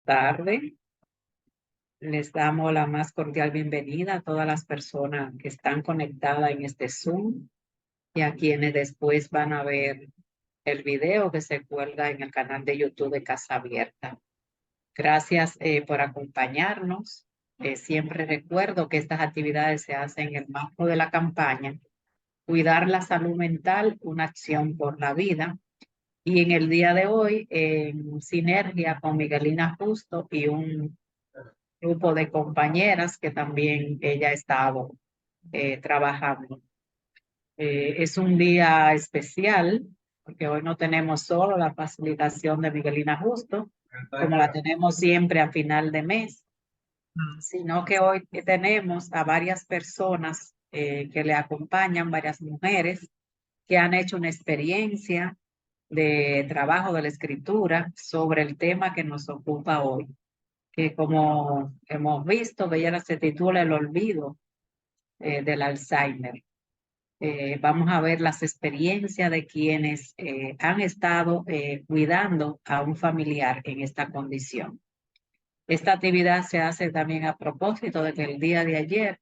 tarde. Les damos la más cordial bienvenida a todas las personas que están conectadas en este Zoom y a quienes después van a ver el video que se cuelga en el canal de YouTube de Casa Abierta. Gracias por acompañarnos. Siempre recuerdo que estas actividades se hacen en el marco de la campaña Cuidar la salud mental, una acción por la vida. Y en el día de hoy, en sinergia con Miguelina Justo y un grupo de compañeras que también ella ha estado trabajando. Es un día especial porque hoy no tenemos solo la facilitación de Miguelina Justo, como la tenemos siempre a final de mes, sino que hoy tenemos a varias personas que le acompañan, varias mujeres que han hecho una experiencia de trabajo de la escritura sobre el tema que nos ocupa hoy, que como hemos visto, que ella se titula El olvido del Alzheimer. Vamos a ver las experiencias de quienes han estado cuidando a un familiar en esta condición. Esta actividad se hace también a propósito de que el día de ayer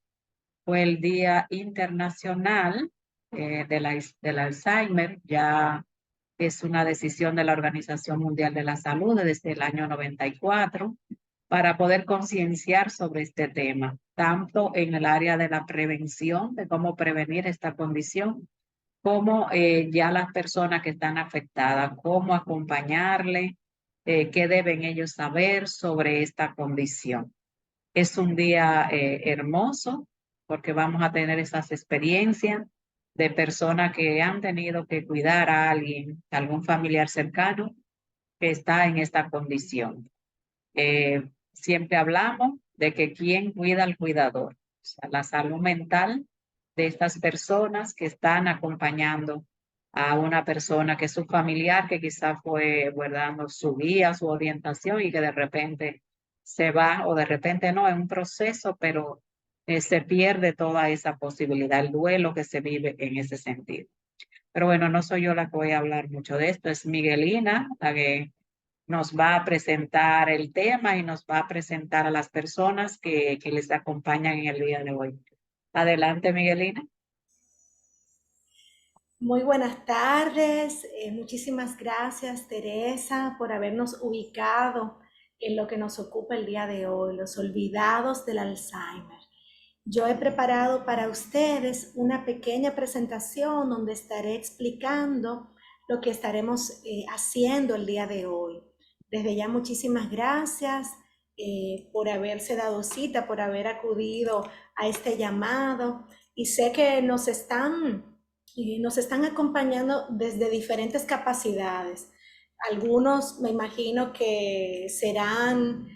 fue el Día Internacional del Alzheimer. Ya es una decisión de la Organización Mundial de la Salud desde el año 94 para poder concienciar sobre este tema, tanto en el área de la prevención, de cómo prevenir esta condición, como ya las personas que están afectadas, cómo acompañarle, qué deben ellos saber sobre esta condición. Es un día hermoso porque vamos a tener esas experiencias de personas que han tenido que cuidar a alguien, algún familiar cercano que está en esta condición. Siempre hablamos de que quién cuida al cuidador, o sea, la salud mental de estas personas que están acompañando a una persona que es su familiar, que quizá fue guardando su guía, su orientación y que de repente se va o de repente no, es un proceso, pero se pierde toda esa posibilidad, el duelo que se vive en ese sentido. Pero bueno, no soy yo la que voy a hablar mucho de esto, es Miguelina, la que nos va a presentar el tema y nos va a presentar a las personas que les acompañan en el día de hoy. Adelante, Miguelina. Muy buenas tardes, muchísimas gracias Teresa por habernos ubicado en lo que nos ocupa el día de hoy, los olvidados del Alzheimer. Yo he preparado para ustedes una pequeña presentación donde estaré explicando lo que estaremos haciendo el día de hoy. Desde ya muchísimas gracias por haberse dado cita, por haber acudido a este llamado y sé que nos están acompañando desde diferentes capacidades. Algunos me imagino que serán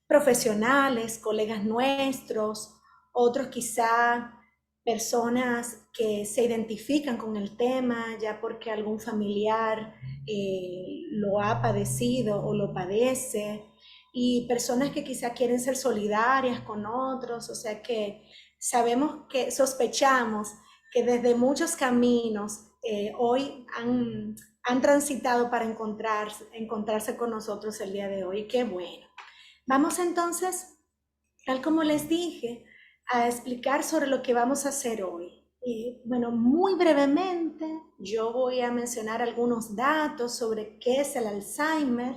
profesionales, colegas nuestros, otros quizá personas que se identifican con el tema ya porque algún familiar lo ha padecido o lo padece, y personas que quizá quieren ser solidarias con otros, o sea que sabemos que sospechamos que desde muchos caminos hoy han transitado para encontrarse con nosotros el día de hoy. Qué bueno. Vamos entonces, tal como les dije, a explicar sobre lo que vamos a hacer hoy. Bueno, muy brevemente, yo voy a mencionar algunos datos sobre qué es el Alzheimer.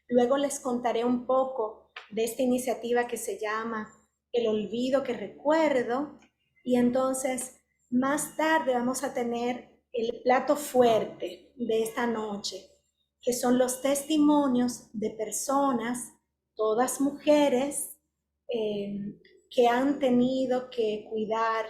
Luego les contaré un poco de esta iniciativa que se llama El olvido que recuerdo. Y entonces, más tarde vamos a tener el plato fuerte de esta noche, que son los testimonios de personas, todas mujeres, que han tenido que cuidar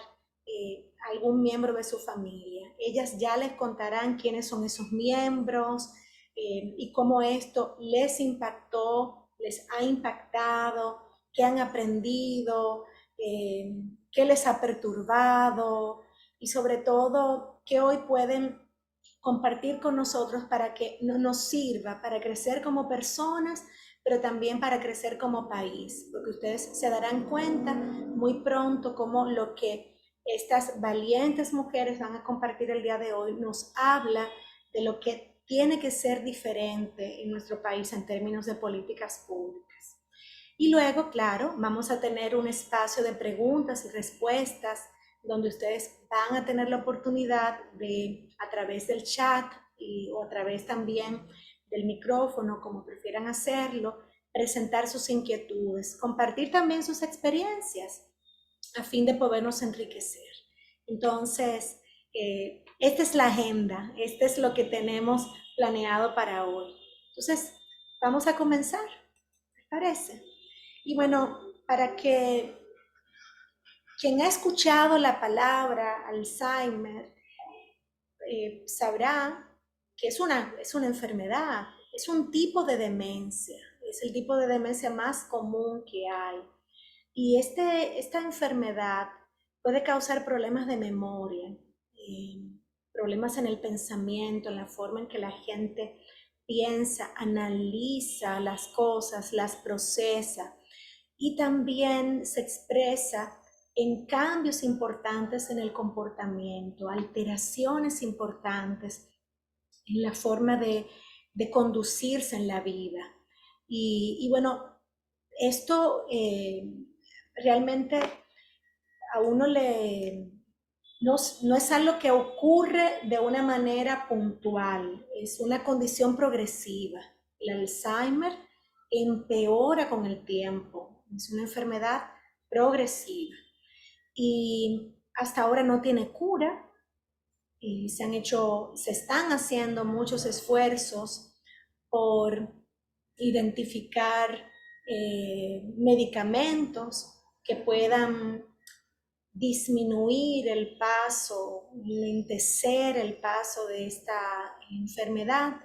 algún miembro de su familia. Ellas ya les contarán quiénes son esos miembros y cómo esto les impactó, les ha impactado, qué han aprendido, qué les ha perturbado y sobre todo qué hoy pueden compartir con nosotros para que nos sirva para crecer como personas, pero también para crecer como país, porque ustedes se darán cuenta muy pronto cómo lo que estas valientes mujeres van a compartir el día de hoy nos habla de lo que tiene que ser diferente en nuestro país en términos de políticas públicas. Y luego, claro, vamos a tener un espacio de preguntas y respuestas donde ustedes van a tener la oportunidad de, a través del chat o a través también del micrófono, como prefieran hacerlo, presentar sus inquietudes, compartir también sus experiencias a fin de podernos enriquecer. Entonces, esta es la agenda, este es lo que tenemos planeado para hoy. Entonces, vamos a comenzar, ¿te parece? Y bueno, para que quien ha escuchado la palabra Alzheimer sabrá que es una enfermedad, es un tipo de demencia, es el tipo de demencia más común que hay. Y esta enfermedad puede causar problemas de memoria, problemas en el pensamiento, en la forma en que la gente piensa, analiza las cosas, las procesa y también se expresa en cambios importantes en el comportamiento, alteraciones importantes en la forma de conducirse en la vida. Y bueno, esto realmente a uno no es algo que ocurre de una manera puntual, es una condición progresiva. El Alzheimer empeora con el tiempo, es una enfermedad progresiva y hasta ahora no tiene cura. Se están haciendo muchos esfuerzos por identificar medicamentos que puedan disminuir el paso, lentecer el paso de esta enfermedad.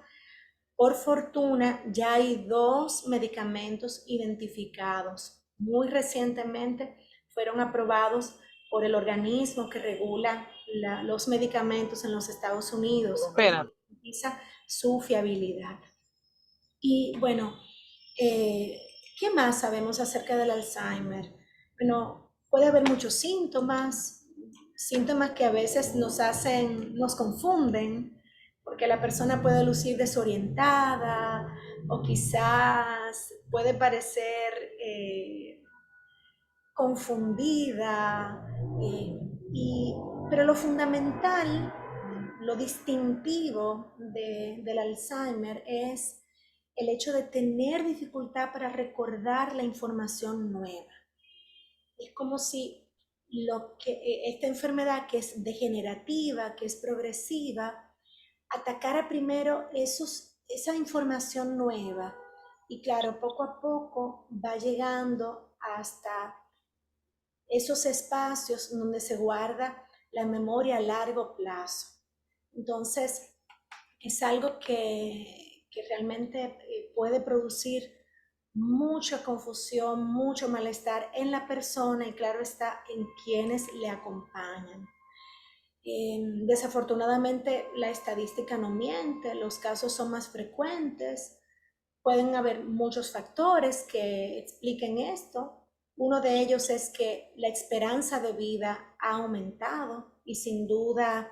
Por fortuna, ya hay 2 medicamentos identificados. Muy recientemente fueron aprobados por el organismo que regula los medicamentos en los Estados Unidos, que garantiza su fiabilidad. Y bueno, ¿qué más sabemos acerca del Alzheimer? Bueno, puede haber muchos síntomas que a veces nos confunden, porque la persona puede lucir desorientada o quizás puede parecer confundida, pero lo fundamental, lo distintivo del Alzheimer es el hecho de tener dificultad para recordar la información nueva. Es como si esta enfermedad, que es degenerativa, que es progresiva, atacara primero esa información nueva. Y claro, poco a poco va llegando hasta esos espacios donde se guarda la memoria a largo plazo. Entonces, es algo que realmente puede producir mucha confusión, mucho malestar en la persona y claro está en quienes le acompañan. Desafortunadamente la estadística no miente, los casos son más frecuentes, pueden haber muchos factores que expliquen esto. Uno de ellos es que la esperanza de vida ha aumentado y sin duda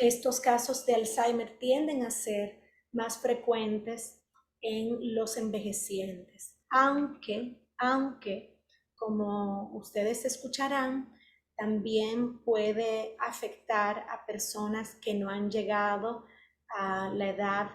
estos casos de Alzheimer tienden a ser más frecuentes en los envejecientes, aunque, como ustedes escucharán, también puede afectar a personas que no han llegado a la edad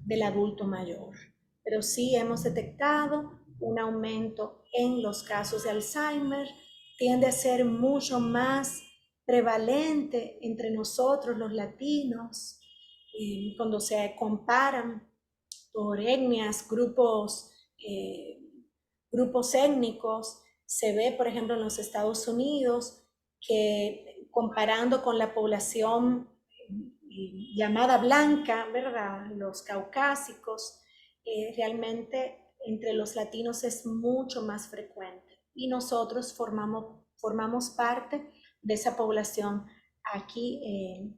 del adulto mayor. Pero sí hemos detectado un aumento en los casos de Alzheimer, tiende a ser mucho más prevalente entre nosotros los latinos, cuando se comparan por etnias, grupos étnicos, se ve, por ejemplo, en los Estados Unidos, que comparando con la población llamada blanca, ¿verdad? Los caucásicos, realmente entre los latinos es mucho más frecuente. Y nosotros formamos parte de esa población aquí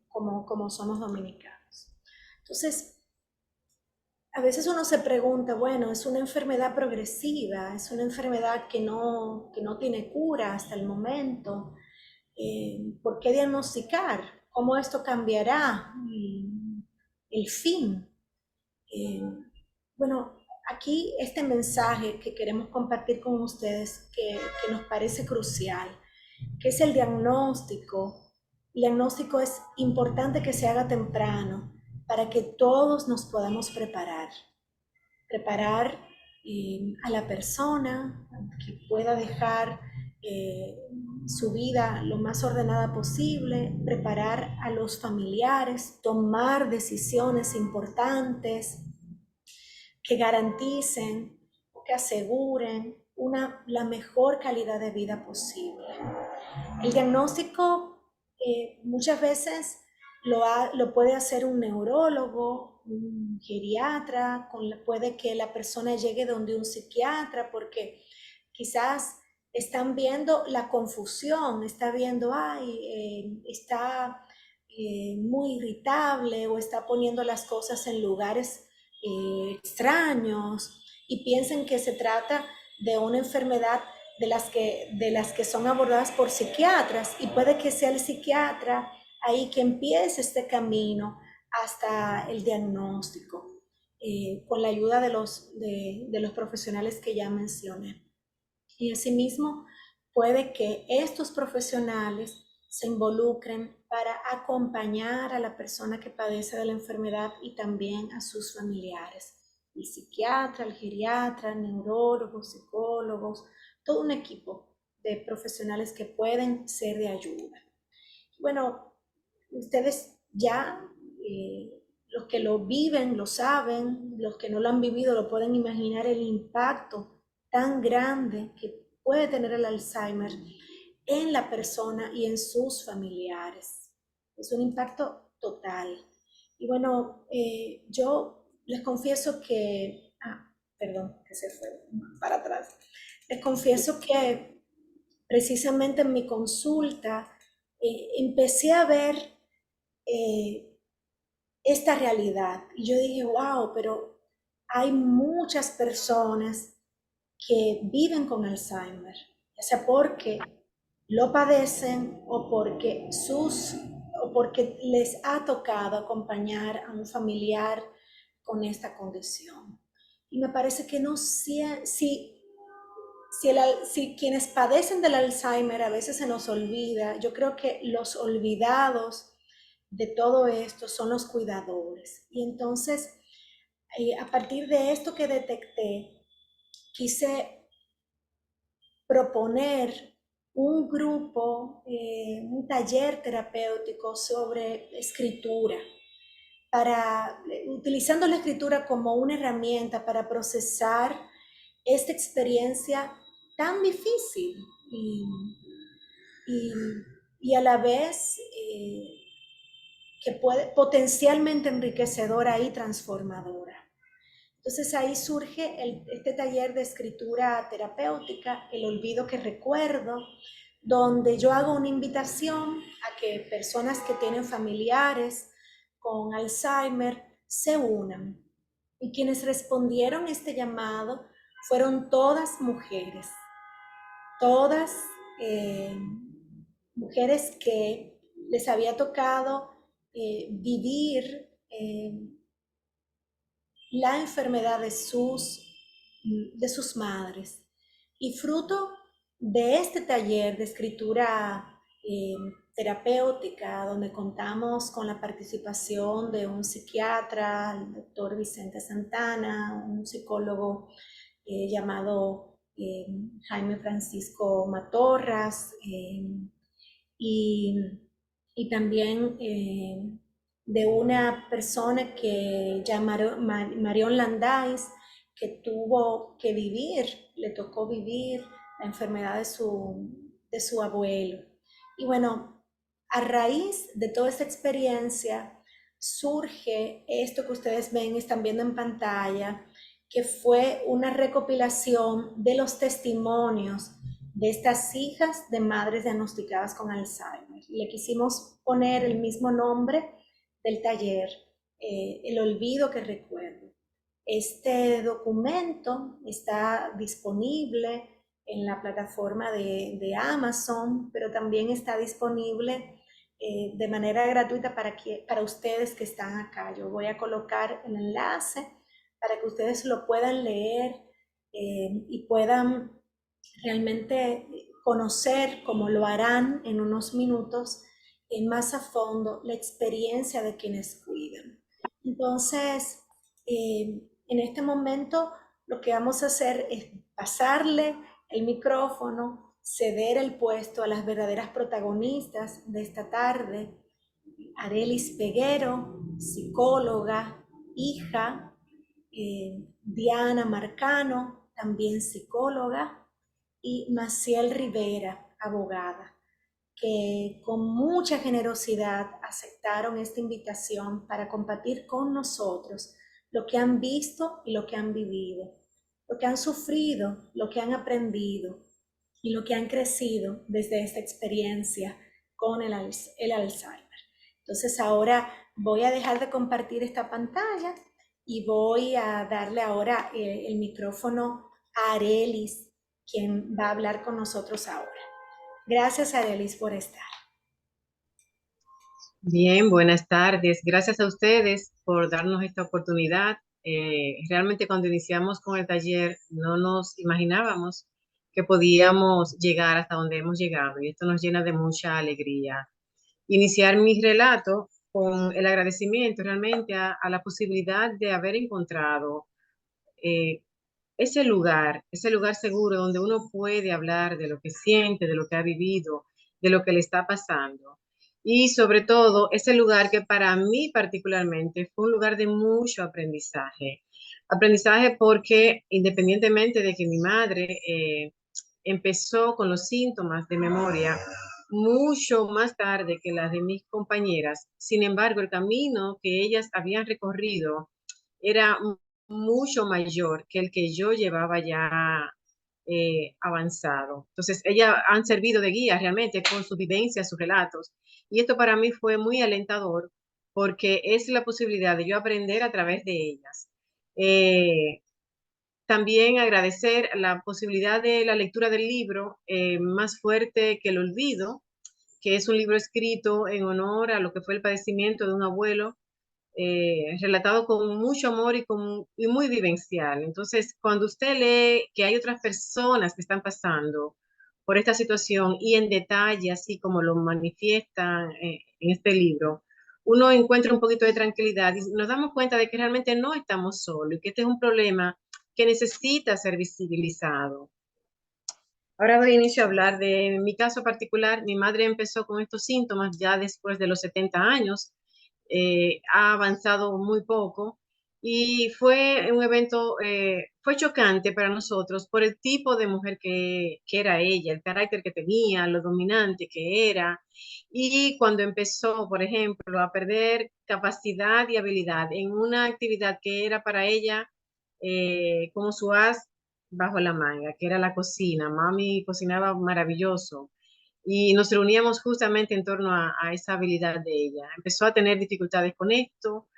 como somos dominicanos. Entonces, a veces uno se pregunta, bueno, es una enfermedad progresiva, es una enfermedad que no tiene cura hasta el momento. ¿Por qué diagnosticar? ¿Cómo esto cambiará? el fin. Bueno, aquí este mensaje que queremos compartir con ustedes, que nos parece crucial, que es el diagnóstico. El diagnóstico es importante que se haga temprano para que todos nos podamos preparar a la persona que pueda dejar su vida lo más ordenada posible, preparar a los familiares, tomar decisiones importantes que garanticen, que aseguren la mejor calidad de vida posible. El diagnóstico muchas veces lo puede hacer un neurólogo, un geriatra, puede que la persona llegue donde un psiquiatra porque quizás están viendo la confusión, está viendo, está muy irritable o está poniendo las cosas en lugares extraños y piensan que se trata de una enfermedad de las que son abordadas por psiquiatras y puede que sea el psiquiatra ahí que empiece este camino hasta el diagnóstico con la ayuda de los profesionales que ya mencioné. Y asimismo puede que estos profesionales se involucren para acompañar a la persona que padece de la enfermedad y también a sus familiares. El psiquiatra, el geriatra, neurólogos, psicólogos, todo un equipo de profesionales que pueden ser de ayuda. Bueno, ustedes ya, los que lo viven, lo saben, los que no lo han vivido lo pueden imaginar el impacto tan grande que puede tener el Alzheimer en la persona y en sus familiares. Es un impacto total. Y bueno, yo les confieso que, perdón, que se fue para atrás. Les confieso que precisamente en mi consulta empecé a ver esta realidad. Y yo dije, wow, pero hay muchas personas que viven con Alzheimer, ya sea porque lo padecen o porque les ha tocado acompañar a un familiar con esta condición. Y me parece que no si quienes padecen del Alzheimer a veces se nos olvida, yo creo que los olvidados de todo esto son los cuidadores. Y entonces, a partir de esto que detecté, quise proponer un grupo, un taller terapéutico sobre escritura, utilizando la escritura como una herramienta para procesar esta experiencia tan difícil y a la vez que puede potencialmente enriquecedora y transformadora. Entonces ahí surge este taller de escritura terapéutica, El olvido que recuerdo, donde yo hago una invitación a que personas que tienen familiares con Alzheimer se unan. Y quienes respondieron a este llamado fueron todas todas mujeres que les había tocado vivir la enfermedad de sus madres. Y fruto de este taller de escritura terapéutica, donde contamos con la participación de un psiquiatra, el doctor Vicente Santana, un psicólogo llamado Jaime Francisco Matorras, y también de una persona que llamaron Marion Landais, que tuvo que vivir, le tocó vivir la enfermedad de su abuelo. Y bueno, a raíz de toda esta experiencia surge esto que ustedes están viendo en pantalla, que fue una recopilación de los testimonios de estas hijas de madres diagnosticadas con Alzheimer. Le quisimos poner el mismo nombre del taller, El olvido que recuerdo. Este documento está disponible en la plataforma de Amazon, pero también está disponible de manera gratuita para ustedes que están acá. Yo voy a colocar el enlace para que ustedes lo puedan leer y puedan realmente conocer, como lo harán en unos minutos, más a fondo la experiencia de quienes cuidan. Entonces, en este momento lo que vamos a hacer es pasarle el micrófono, ceder el puesto a las verdaderas protagonistas de esta tarde, Arelis Peguero, psicóloga, hija, Diana Marcano, también psicóloga, y Maciel Rivera, abogada, que con mucha generosidad aceptaron esta invitación para compartir con nosotros lo que han visto y lo que han vivido, lo que han sufrido, lo que han aprendido y lo que han crecido desde esta experiencia con el Alzheimer. Entonces ahora voy a dejar de compartir esta pantalla y voy a darle ahora el micrófono a Arelis, quien va a hablar con nosotros ahora. Gracias, Arelis, por estar. Bien, buenas tardes. Gracias a ustedes por darnos esta oportunidad. Realmente cuando iniciamos con el taller no nos imaginábamos que podíamos llegar hasta donde hemos llegado y esto nos llena de mucha alegría. Iniciar mi relato con el agradecimiento realmente a la posibilidad de haber encontrado eh, ese lugar seguro donde uno puede hablar de lo que siente, de lo que ha vivido, de lo que le está pasando. Y sobre todo, ese lugar que para mí particularmente fue un lugar de mucho aprendizaje. Aprendizaje porque independientemente de que mi madre empezó con los síntomas de memoria mucho más tarde que las de mis compañeras, sin embargo, el camino que ellas habían recorrido era mucho mayor que el que yo llevaba ya avanzado. Entonces, ellas han servido de guía realmente con sus vivencias, sus relatos. Y esto para mí fue muy alentador porque es la posibilidad de yo aprender a través de ellas. Eh, También agradecer la posibilidad de la lectura del libro Más fuerte que el olvido, que es un libro escrito en honor a lo que fue el padecimiento de un abuelo relatado con mucho amor y muy vivencial. Entonces, cuando usted lee que hay otras personas que están pasando por esta situación y en detalle, así como lo manifiestan en este libro, uno encuentra un poquito de tranquilidad y nos damos cuenta de que realmente no estamos solos y que este es un problema que necesita ser visibilizado. Ahora doy inicio a hablar de mi caso particular. Mi madre empezó con estos síntomas ya después de los 70 años. Ha avanzado muy poco y fue un evento, fue chocante para nosotros por el tipo de mujer que era ella, el carácter que tenía, lo dominante que era. Y cuando empezó, por ejemplo, a perder capacidad y habilidad en una actividad que era para ella como su as bajo la manga, que era la cocina. Mami cocinaba maravilloso y nos reuníamos justamente en torno a esa habilidad de ella. Empezó a tener dificultades con esto,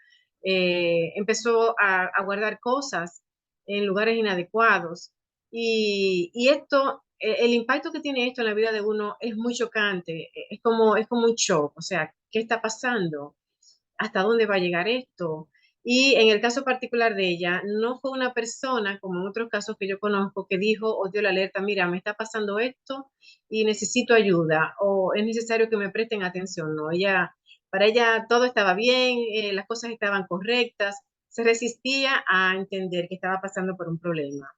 empezó a guardar cosas en lugares inadecuados y esto, el impacto que tiene esto en la vida de uno es muy chocante, es como un shock, o sea, ¿qué está pasando? ¿Hasta dónde va a llegar esto? Y en el caso particular de ella, no fue una persona, como en otros casos que yo conozco, que dijo o dio la alerta, mira, me está pasando esto y necesito ayuda o es necesario que me presten atención. No, ella, para ella todo estaba bien, las cosas estaban correctas, se resistía a entender que estaba pasando por un problema.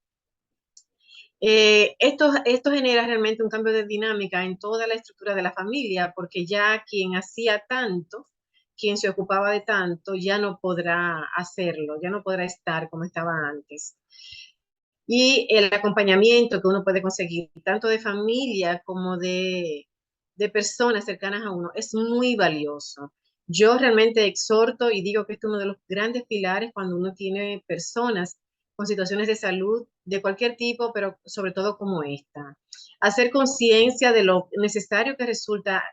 Esto genera realmente un cambio de dinámica en toda la estructura de la familia, porque ya quien hacía tanto, quien se ocupaba de tanto, ya no podrá hacerlo, ya no podrá estar como estaba antes. Y el acompañamiento que uno puede conseguir, tanto de familia como de personas cercanas a uno, es muy valioso. Yo realmente exhorto y digo que este es uno de los grandes pilares cuando uno tiene personas con situaciones de salud de cualquier tipo, pero sobre todo como esta. Hacer conciencia de lo necesario que resulta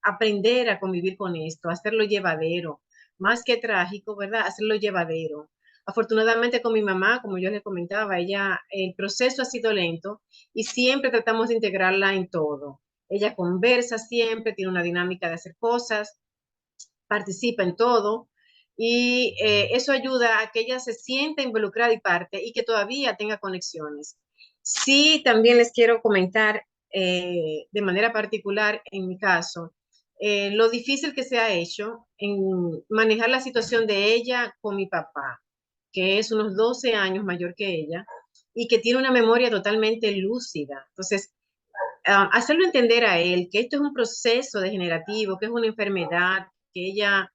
aprender a convivir con esto, hacerlo llevadero, más que trágico, ¿verdad? Hacerlo llevadero. Afortunadamente con mi mamá, como yo les comentaba, ella, el proceso ha sido lento y siempre tratamos de integrarla en todo. ella conversa siempre, tiene una dinámica de hacer cosas, participa en todo y eso ayuda a que ella se sienta involucrada y parte y que todavía tenga conexiones. Sí, también les quiero comentar de manera particular en mi caso, lo difícil que se ha hecho en manejar la situación de ella con mi papá, que es unos 12 años mayor que ella y que tiene una memoria totalmente lúcida. Entonces, hacerlo entender a él que esto es un proceso degenerativo, que es una enfermedad, que ella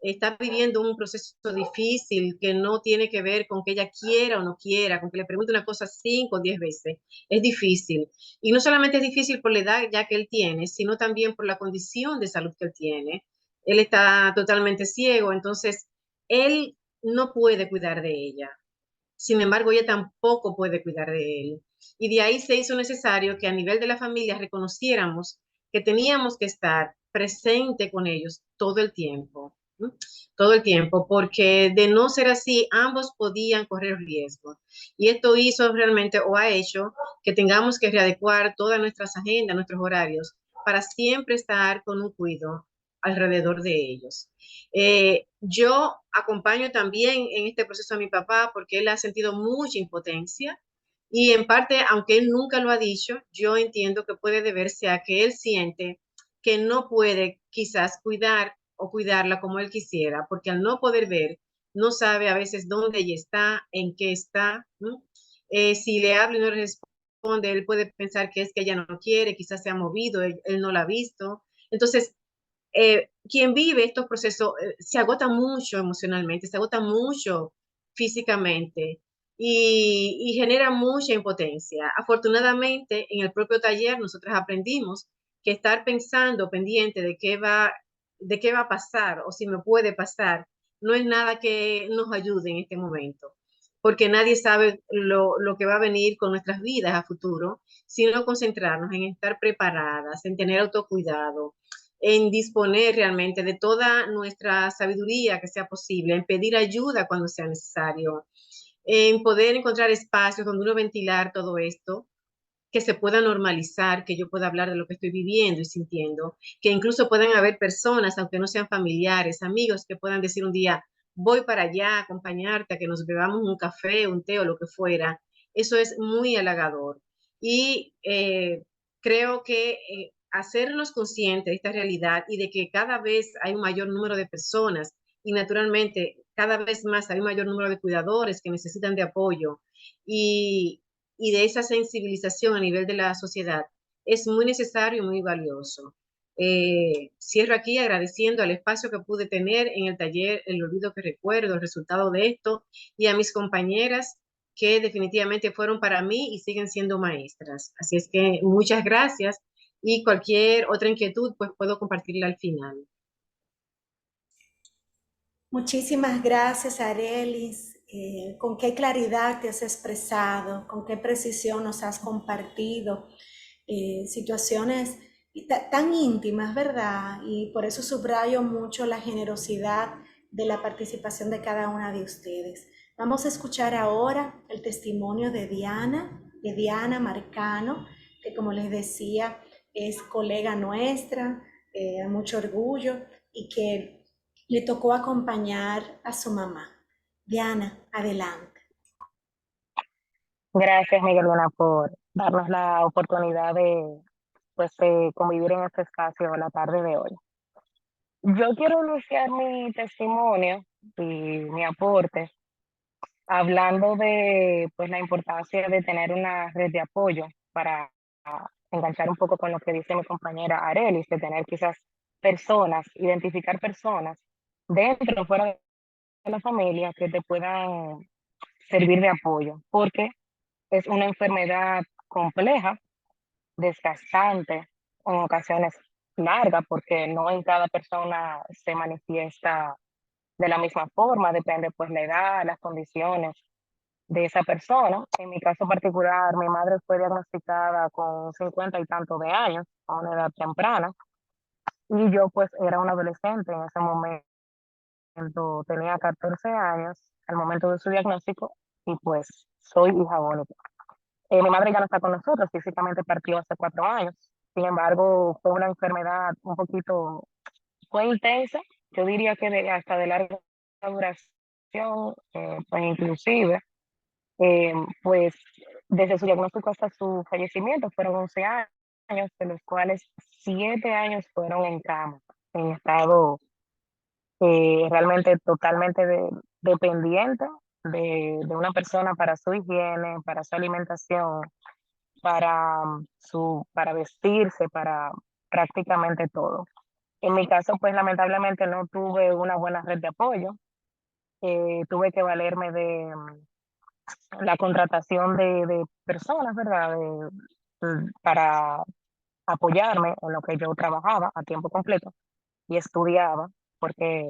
está viviendo un proceso difícil que no tiene que ver con que ella quiera o no quiera, con que le pregunte una cosa 5 o 10 veces. Es difícil. Y no solamente es difícil por la edad ya que él tiene, sino también por la condición de salud que él tiene. Él está totalmente ciego, entonces él no puede cuidar de ella. Sin embargo, ella tampoco puede cuidar de él. Y de ahí se hizo necesario que a nivel de la familia reconociéramos que teníamos que estar presente con ellos todo el tiempo, ¿no? Todo el tiempo, porque de no ser así, ambos podían correr riesgo. Y esto hizo realmente o ha hecho que tengamos que readecuar todas nuestras agendas, nuestros horarios, para siempre estar con un cuidado alrededor de ellos. Yo acompaño también en este proceso a mi papá porque él ha sentido mucha impotencia y en parte, aunque él nunca lo ha dicho, yo entiendo que puede deberse a que él siente que no puede quizás cuidar o cuidarla como él quisiera, porque al no poder ver, no sabe a veces dónde ella está, en qué está, ¿no? Si le hablo y no le responde, él puede pensar que es que ella no quiere, quizás se ha movido, él no la ha visto. Entonces, quien vive estos procesos se agota mucho emocionalmente, se agota mucho físicamente y genera mucha impotencia. Afortunadamente, en el propio taller nosotros aprendimos que estar pensando pendiente de qué va a pasar o si me puede pasar, no es nada que nos ayude en este momento, porque nadie sabe lo que va a venir con nuestras vidas a futuro, sino concentrarnos en estar preparadas, en tener autocuidado, en disponer realmente de toda nuestra sabiduría que sea posible, en pedir ayuda cuando sea necesario, en poder encontrar espacios donde uno ventilar todo esto, que se pueda normalizar, que yo pueda hablar de lo que estoy viviendo y sintiendo, que incluso puedan haber personas, aunque no sean familiares, amigos, que puedan decir un día, voy para allá, acompañarte, a que nos bebamos un café, un té o lo que fuera. Eso es muy halagador. Y creo que hacernos conscientes de esta realidad y de que cada vez hay un mayor número de personas y naturalmente cada vez más hay un mayor número de cuidadores que necesitan de apoyo y de esa sensibilización a nivel de la sociedad es muy necesario y muy valioso. Cierro aquí agradeciendo al espacio que pude tener en el taller El Olvido que Recuerdo, el resultado de esto, y a mis compañeras que definitivamente fueron para mí y siguen siendo maestras. Así es que muchas gracias y cualquier otra inquietud pues puedo compartirla al final. Muchísimas gracias, Arelis. Con qué claridad te has expresado, con qué precisión nos has compartido situaciones tan íntimas, ¿verdad? Y por eso subrayo mucho la generosidad de la participación de cada una de ustedes. Vamos a escuchar ahora el testimonio de Diana Marcano, que como les decía, es colega nuestra, mucho orgullo, y que le tocó acompañar a su mamá. Diana, adelante. Gracias, Miguelina, por darnos la oportunidad de, pues, de convivir en este espacio la tarde de hoy. Yo quiero iniciar mi testimonio y mi aporte hablando de, pues, la importancia de tener una red de apoyo para enganchar un poco con lo que dice mi compañera Arelis, de tener quizás personas, identificar personas dentro o fuera de la familia que te puedan servir de apoyo, porque es una enfermedad compleja, desgastante, en ocasiones larga, porque no en cada persona se manifiesta de la misma forma, depende pues la edad, las condiciones de esa persona. En mi caso particular, mi madre fue diagnosticada con 50 y tantos de años, a una edad temprana, y yo pues era una adolescente en ese momento, tenía 14 años al momento de su diagnóstico, y pues soy hija única. Mi madre ya no está con nosotros, físicamente partió hace 4 años, Sin embargo, fue una enfermedad un poquito, fue intensa, yo diría que hasta de larga duración, pues inclusive, eh, pues desde su diagnóstico hasta su fallecimiento fueron 11 años, de los cuales 7 años fueron en cama, en estado realmente totalmente dependiente de una persona para su higiene, para su alimentación, para vestirse, para prácticamente todo. En mi caso, pues lamentablemente no tuve una buena red de apoyo. Tuve que valerme de la contratación de personas, ¿verdad? Para apoyarme en lo que yo trabajaba a tiempo completo y estudiaba, porque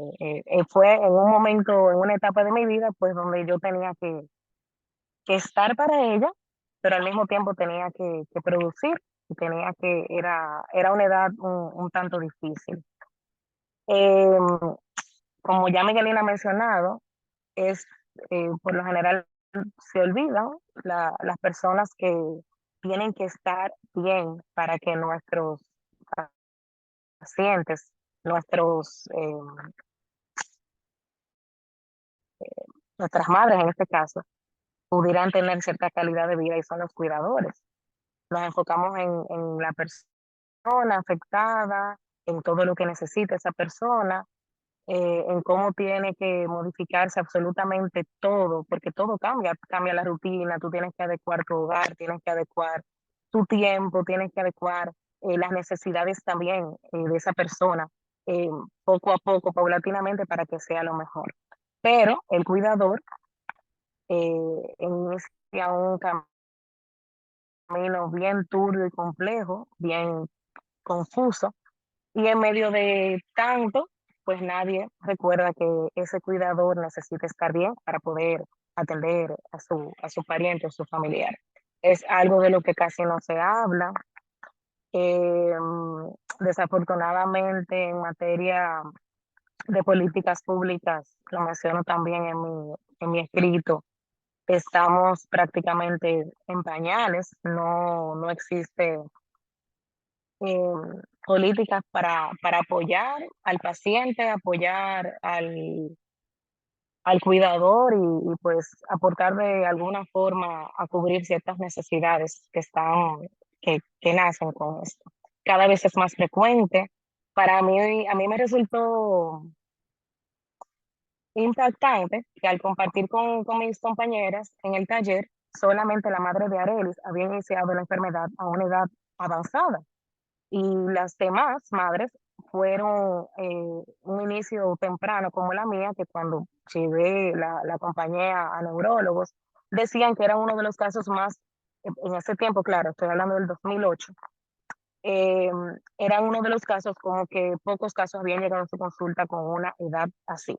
fue en un momento, en una etapa de mi vida, pues donde yo tenía que estar para ella, pero al mismo tiempo tenía que producir y era una edad un tanto difícil. Em, Como ya Miguelina ha mencionado, es por lo general se olvidan las personas que tienen que estar bien para que nuestros pacientes, nuestros, nuestras madres en este caso, pudieran tener cierta calidad de vida y son los cuidadores. Nos enfocamos en la persona afectada, en todo lo que necesita esa persona, en cómo tiene que modificarse absolutamente todo, porque todo cambia, cambia la rutina, tú tienes que adecuar tu hogar, tienes que adecuar tu tiempo, tienes que adecuar las necesidades también de esa persona, eh, poco a poco, paulatinamente, para que sea lo mejor. Pero el cuidador inicia un camino bien turbio y complejo, bien confuso, y en medio de tanto, pues nadie recuerda que ese cuidador necesita estar bien para poder atender a su pariente o su familiar. Es algo de lo que casi no se habla. Eh, Desafortunadamente, en materia de políticas públicas, lo menciono también en mi escrito, estamos prácticamente en pañales, no existe políticas para apoyar al paciente, apoyar al cuidador y pues aportar de alguna forma a cubrir ciertas necesidades que nacen con esto. Cada vez es más frecuente. A mí me resultó impactante que al compartir con mis compañeras en el taller, solamente la madre de Arelis había iniciado la enfermedad a una edad avanzada y las demás madres fueron un inicio temprano como la mía, que cuando llevé la compañía a neurólogos, decían que era uno de los casos más, en ese tiempo, claro, estoy hablando del 2008, eh, era uno de los casos como que pocos casos habían llegado a su consulta con una edad así.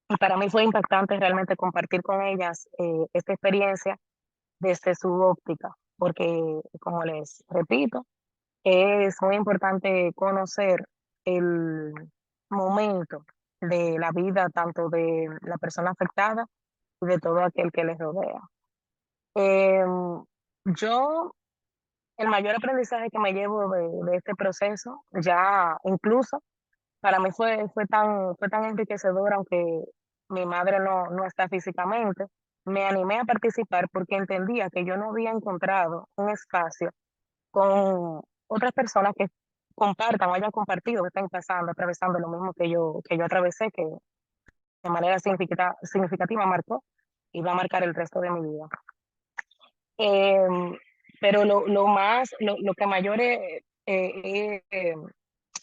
Y para mí fue impactante realmente compartir con ellas esta experiencia desde su óptica, porque como les repito, es muy importante conocer el momento de la vida tanto de la persona afectada y de todo aquel que les rodea. Yo, el mayor aprendizaje que me llevo de este proceso, ya incluso para mí fue tan enriquecedor, aunque mi madre no está físicamente, me animé a participar porque entendía que yo no había encontrado un espacio con otras personas que compartan o hayan compartido, que estén pasando, atravesando lo mismo que yo atravesé, que de manera significativa marcó y va a marcar el resto de mi vida. Eh, pero lo que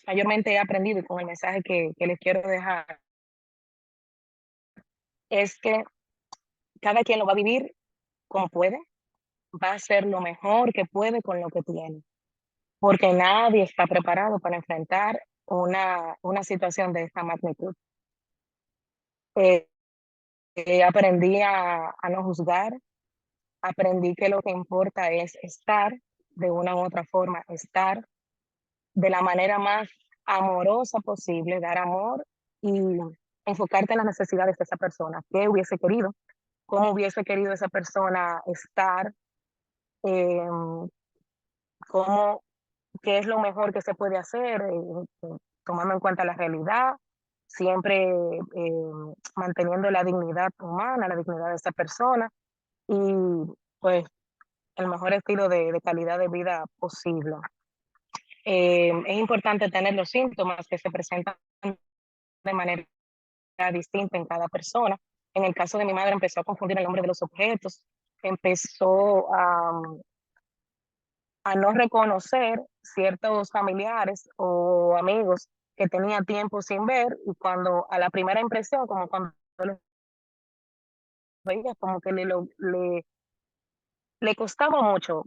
mayormente he aprendido y con el mensaje que les quiero dejar es que cada quien lo va a vivir como puede, va a hacer lo mejor que puede con lo que tiene, porque nadie está preparado para enfrentar una situación de esta magnitud. Eh, Aprendí a no juzgar, aprendí que lo que importa es estar de una u otra forma, estar de la manera más amorosa posible, dar amor y enfocarte en las necesidades de esa persona. ¿Qué hubiese querido? ¿Cómo hubiese querido esa persona estar? Eh, ¿Cómo qué es lo mejor que se puede hacer, tomando en cuenta la realidad, siempre manteniendo la dignidad humana, la dignidad de esa persona y pues el mejor estilo de calidad de vida posible. Es importante tener los síntomas que se presentan de manera distinta en cada persona. En el caso de mi madre empezó a confundir el nombre de los objetos, empezó a no reconocer ciertos familiares o amigos que tenía tiempo sin ver y cuando a la primera impresión, como cuando los veía, como que le costaba mucho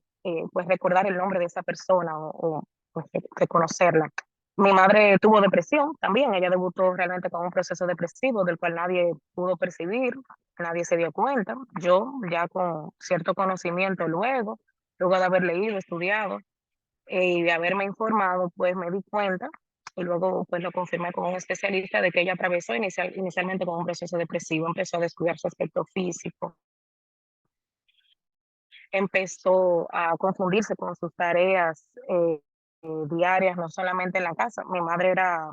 pues recordar el nombre de esa persona o pues, reconocerla. Mi madre tuvo depresión también, ella debutó realmente con un proceso depresivo del cual nadie pudo percibir, nadie se dio cuenta. Yo ya con cierto conocimiento luego de haber leído, estudiado y de haberme informado, pues me di cuenta y luego pues lo confirmé con un especialista de que ella atravesó inicialmente con un proceso depresivo, empezó a descuidar su aspecto físico, empezó a confundirse con sus tareas diarias, no solamente en la casa. Mi madre era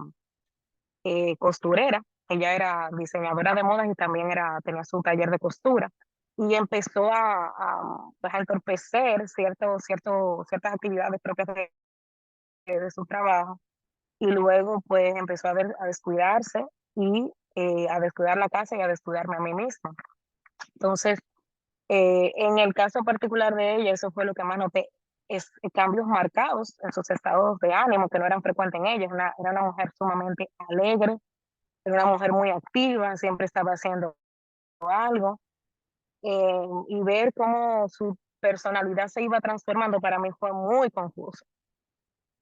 costurera, ella era diseñadora de modas y también tenía su taller de costura. Y empezó pues, a entorpecer ciertas actividades propias de su trabajo. Y luego pues empezó a descuidarse y a descuidar la casa y a descuidarme a mí misma. Entonces, en el caso particular de ella, eso fue lo que más noté, es cambios marcados en sus estados de ánimo que no eran frecuentes en ella. Era una mujer sumamente alegre, era una mujer muy activa, siempre estaba haciendo algo, y ver cómo su personalidad se iba transformando para mí fue muy confuso.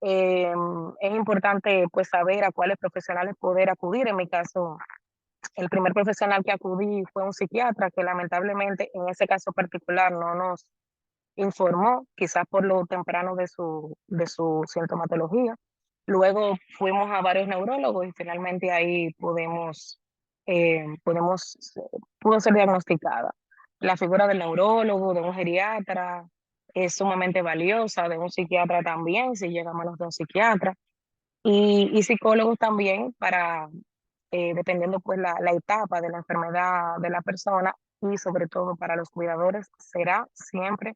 Es importante pues saber a cuáles profesionales poder acudir. En mi caso, el primer profesional que acudí fue un psiquiatra que lamentablemente en ese caso particular no nos informó, quizás por lo temprano de su sintomatología. Luego fuimos a varios neurólogos y finalmente ahí pudo ser diagnosticada. La figura del neurólogo, de un geriatra, es sumamente valiosa, de un psiquiatra también, si llega a manos de un psiquiatra, y psicólogos también para, dependiendo pues la etapa de la enfermedad de la persona y sobre todo para los cuidadores, será siempre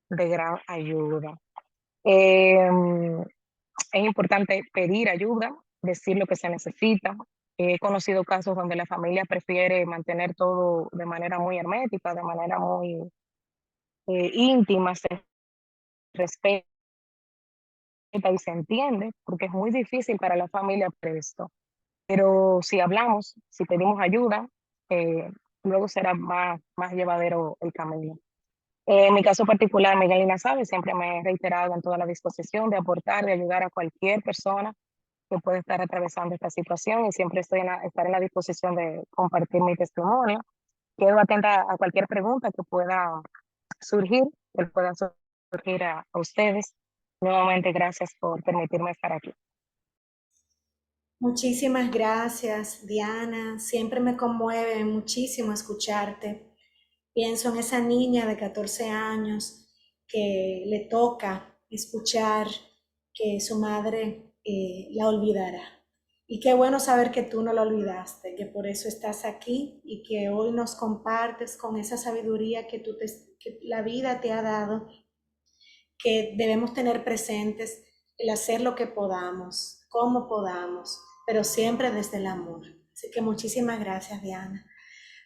de gran ayuda. Es importante pedir ayuda, decir lo que se necesita. He conocido casos donde la familia prefiere mantener todo de manera muy hermética, de manera muy íntima, se respeta y se entiende, porque es muy difícil para la familia esto. Pero si hablamos, si pedimos ayuda, eh, luego será más llevadero el camino. En mi caso particular, Miguelina sabe, siempre me he reiterado en toda la disposición de aportar, de ayudar a cualquier persona que pueda estar atravesando esta situación y siempre estaré en la disposición de compartir mi testimonio. Quedo atenta a cualquier pregunta que pueda surgir, que pueda surgir a ustedes. Nuevamente, gracias por permitirme estar aquí. Muchísimas gracias, Diana. Siempre me conmueve muchísimo escucharte. Pienso en esa niña de 14 años que le toca escuchar que su madre la olvidará. Y qué bueno saber que tú no la olvidaste, que por eso estás aquí y que hoy nos compartes con esa sabiduría que la vida te ha dado, que debemos tener presentes el hacer lo que podamos, como podamos, pero siempre desde el amor. Así que muchísimas gracias, Diana.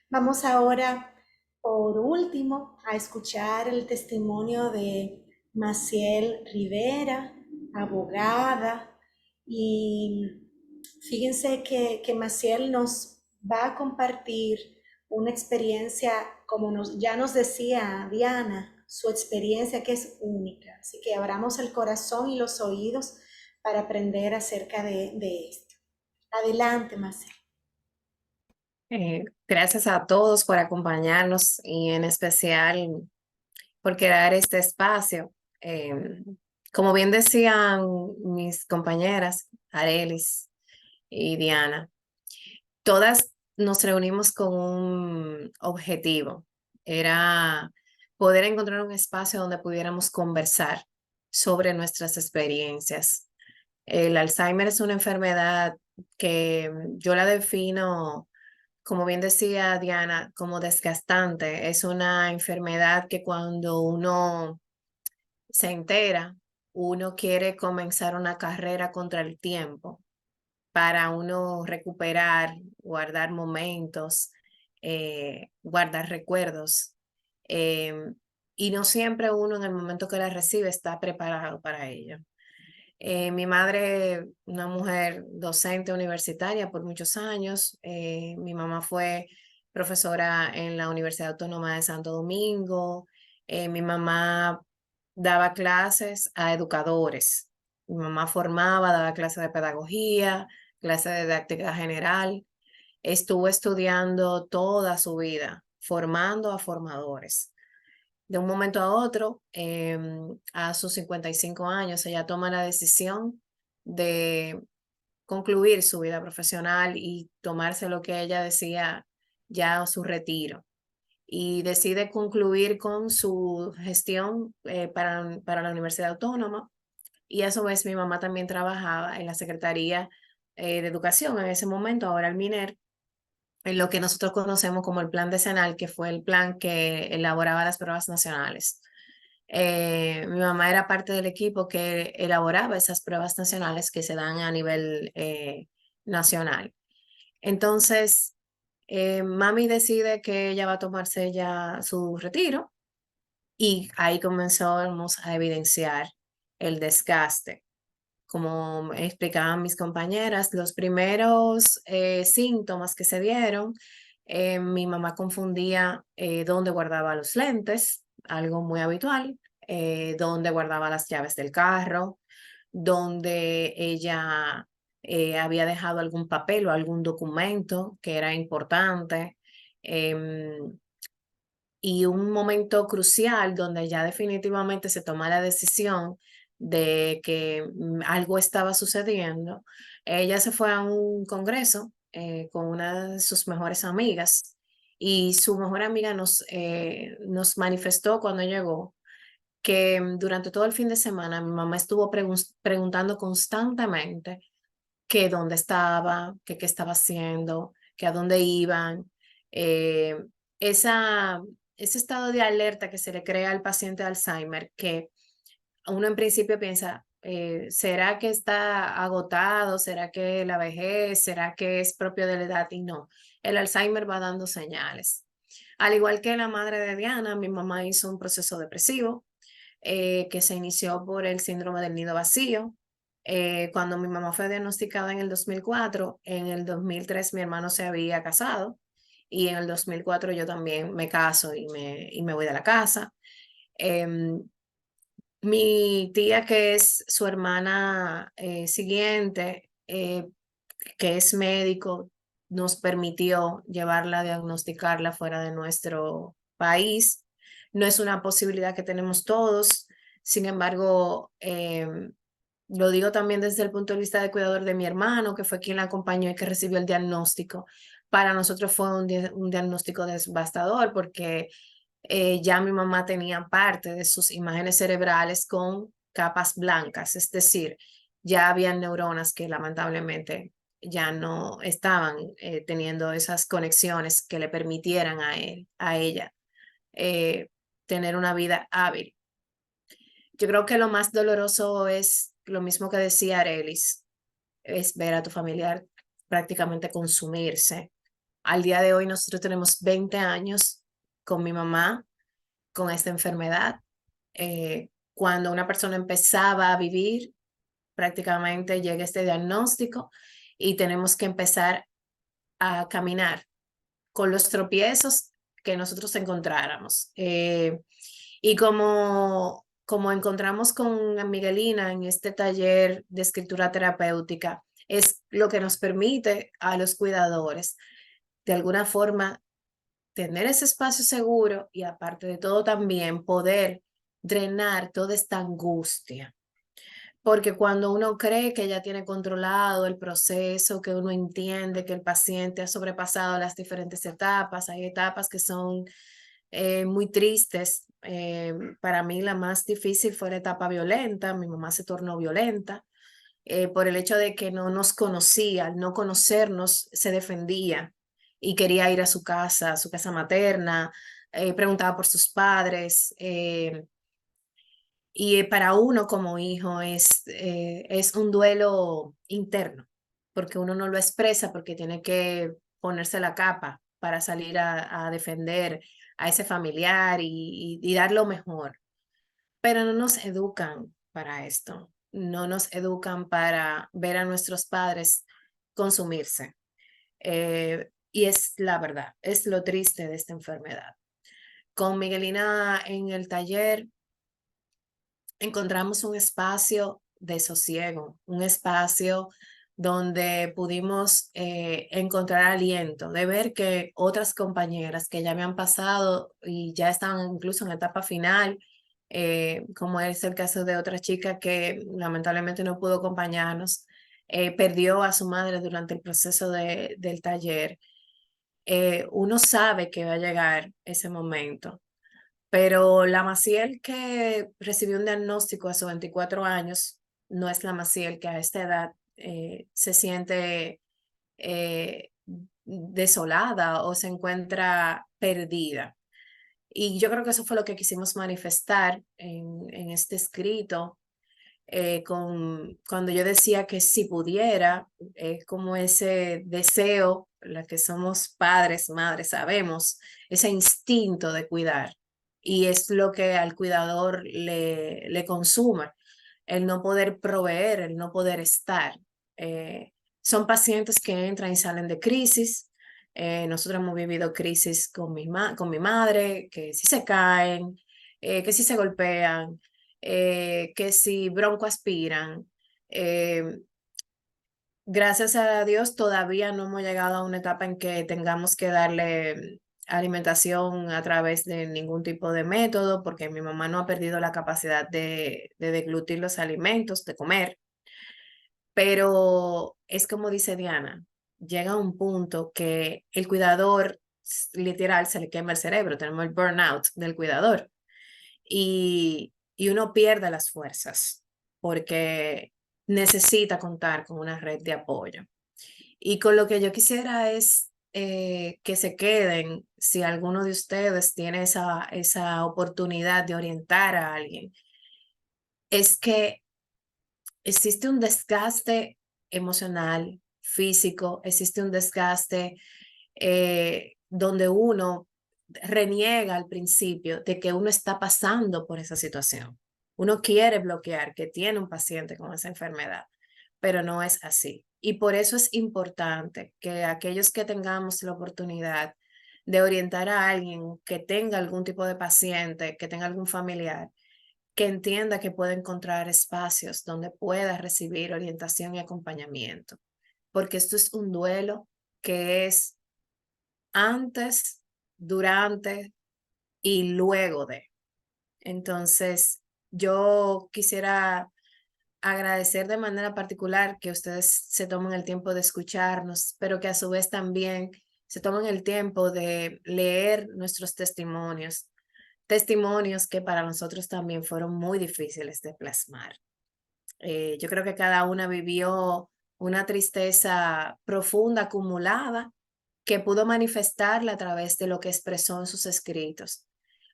Vamos ahora, por último, a escuchar el testimonio de Maciel Rivera, abogada, y fíjense que Maciel nos va a compartir una experiencia, como ya nos decía Diana, su experiencia que es única. Así que abramos el corazón y los oídos para aprender acerca de esto. Adelante, Maciel. Gracias a todos por acompañarnos y en especial por crear este espacio. Como bien decían mis compañeras, Arelis y Diana, todas nos reunimos con un objetivo, era poder encontrar un espacio donde pudiéramos conversar sobre nuestras experiencias. El Alzheimer es una enfermedad que yo la defino, como bien decía Diana, como desgastante. Es una enfermedad que cuando uno se entera, uno quiere comenzar una carrera contra el tiempo para uno recuperar, guardar momentos, guardar recuerdos. eh, y no siempre uno en el momento que la recibe está preparado para ello. Mi madre, una mujer docente universitaria por muchos años. Mi mamá fue profesora en la Universidad Autónoma de Santo Domingo. Mi mamá daba clases a educadores. Mi mamá formaba, daba clases de pedagogía, clases de didáctica general. Estuvo estudiando toda su vida, formando a formadores. De un momento a otro, a sus 55 años, ella toma la decisión de concluir su vida profesional y tomarse lo que ella decía ya su retiro. Y decide concluir con su gestión para la Universidad Autónoma. Y a su vez mi mamá también trabajaba en la Secretaría de Educación en ese momento, ahora el MINER, en lo que nosotros conocemos como el Plan Decenal, que fue el plan que elaboraba las pruebas nacionales. Mi mamá era parte del equipo que elaboraba esas pruebas nacionales que se dan a nivel nacional. Entonces, mami decide que ella va a tomarse ya su retiro y ahí comenzamos a evidenciar el desgaste. Como explicaban mis compañeras, los primeros síntomas que se dieron, mi mamá confundía dónde guardaba los lentes, algo muy habitual, dónde guardaba las llaves del carro, donde ella había dejado algún papel o algún documento que era importante. Y un momento crucial donde ya definitivamente se toma la decisión de que algo estaba sucediendo. Ella se fue a un congreso con una de sus mejores amigas y su mejor amiga nos manifestó cuando llegó que durante todo el fin de semana mi mamá estuvo preguntando constantemente que dónde estaba, que qué estaba haciendo, que a dónde iban. Eh, esa, ese estado de alerta que se le crea al paciente de Alzheimer, que uno en principio piensa, ¿será que está agotado? ¿Será que la vejez? ¿Será que es propio de la edad? Y no, el Alzheimer va dando señales. Al igual que la madre de Diana, mi mamá hizo un proceso depresivo que se inició por el síndrome del nido vacío. Cuando mi mamá fue diagnosticada en el 2004, en el 2003 mi hermano se había casado y en el 2004 yo también me caso y me voy de la casa. Eh, Mi tía, que es su hermana siguiente, que es médico, nos permitió llevarla a diagnosticarla fuera de nuestro país. No es una posibilidad que tenemos todos. Sin embargo, lo digo también desde el punto de vista de cuidador de mi hermano, que fue quien la acompañó y que recibió el diagnóstico. Para nosotros fue un diagnóstico devastador porque ya mi mamá tenía parte de sus imágenes cerebrales con capas blancas, es decir, ya había neuronas que lamentablemente ya no estaban teniendo esas conexiones que le permitieran a ella eh, tener una vida hábil. Yo creo que lo más doloroso es lo mismo que decía Arelis, es ver a tu familiar prácticamente consumirse. Al día de hoy nosotros tenemos 20 años con mi mamá con esta enfermedad. Cuando una persona empezaba a vivir, prácticamente llega este diagnóstico y tenemos que empezar a caminar con los tropiezos que nosotros encontráramos. Y como encontramos con Miguelina en este taller de escritura terapéutica, es lo que nos permite a los cuidadores de alguna forma tener ese espacio seguro y aparte de todo también poder drenar toda esta angustia. Porque cuando uno cree que ya tiene controlado el proceso, que uno entiende que el paciente ha sobrepasado las diferentes etapas, hay etapas que son muy tristes. Para mí la más difícil fue la etapa violenta. Mi mamá se tornó violenta por el hecho de que no nos conocía. Al no conocernos, se defendía y quería ir a su casa materna, preguntaba por sus padres. Y para uno como hijo es un duelo interno, porque uno no lo expresa, porque tiene que ponerse la capa para salir a defender a ese familiar y dar lo mejor. Pero no nos educan para esto, no nos educan para ver a nuestros padres consumirse. Y es la verdad, es lo triste de esta enfermedad. Con Miguelina en el taller encontramos un espacio de sosiego, un espacio donde pudimos encontrar aliento, de ver que otras compañeras que ya me han pasado y ya están incluso en la etapa final, como es el caso de otra chica que lamentablemente no pudo acompañarnos, perdió a su madre durante el proceso del taller. Uno sabe que va a llegar ese momento, pero la Maciel que recibió un diagnóstico a sus 24 años no es la Maciel que a esta edad se siente eh, desolada o se encuentra perdida. Y yo creo que eso fue lo que quisimos manifestar en este escrito, cuando yo decía que si pudiera, como ese deseo, la que somos padres, madres, sabemos, ese instinto de cuidar. Y es lo que al cuidador le consuma, el no poder proveer, el no poder estar. Son pacientes que entran y salen de crisis. Nosotros hemos vivido crisis con mi madre, que si se caen, que si se golpean, que si broncoaspiran. Eh, Gracias a Dios todavía no hemos llegado a una etapa en que tengamos que darle alimentación a través de ningún tipo de método, porque mi mamá no ha perdido la capacidad de deglutir los alimentos, de comer. Pero es como dice Diana, llega un punto que el cuidador literal se le quema el cerebro, tenemos el burnout del cuidador y uno pierde las fuerzas porque necesita contar con una red de apoyo. Y con lo que yo quisiera es que se queden, si alguno de ustedes tiene esa oportunidad de orientar a alguien, es que existe un desgaste emocional, físico, existe un desgaste donde uno reniega al principio de que uno está pasando por esa situación. Uno quiere bloquear que tiene un paciente con esa enfermedad, pero no es así. Y por eso es importante que aquellos que tengamos la oportunidad de orientar a alguien que tenga algún tipo de paciente, que tenga algún familiar, que entienda que puede encontrar espacios donde pueda recibir orientación y acompañamiento, porque esto es un duelo que es antes, durante y luego de. Entonces, yo quisiera agradecer de manera particular que ustedes se tomen el tiempo de escucharnos, pero que a su vez también se tomen el tiempo de leer nuestros testimonios, testimonios que para nosotros también fueron muy difíciles de plasmar. Yo creo que cada una vivió una tristeza profunda, acumulada, que pudo manifestarla a través de lo que expresó en sus escritos.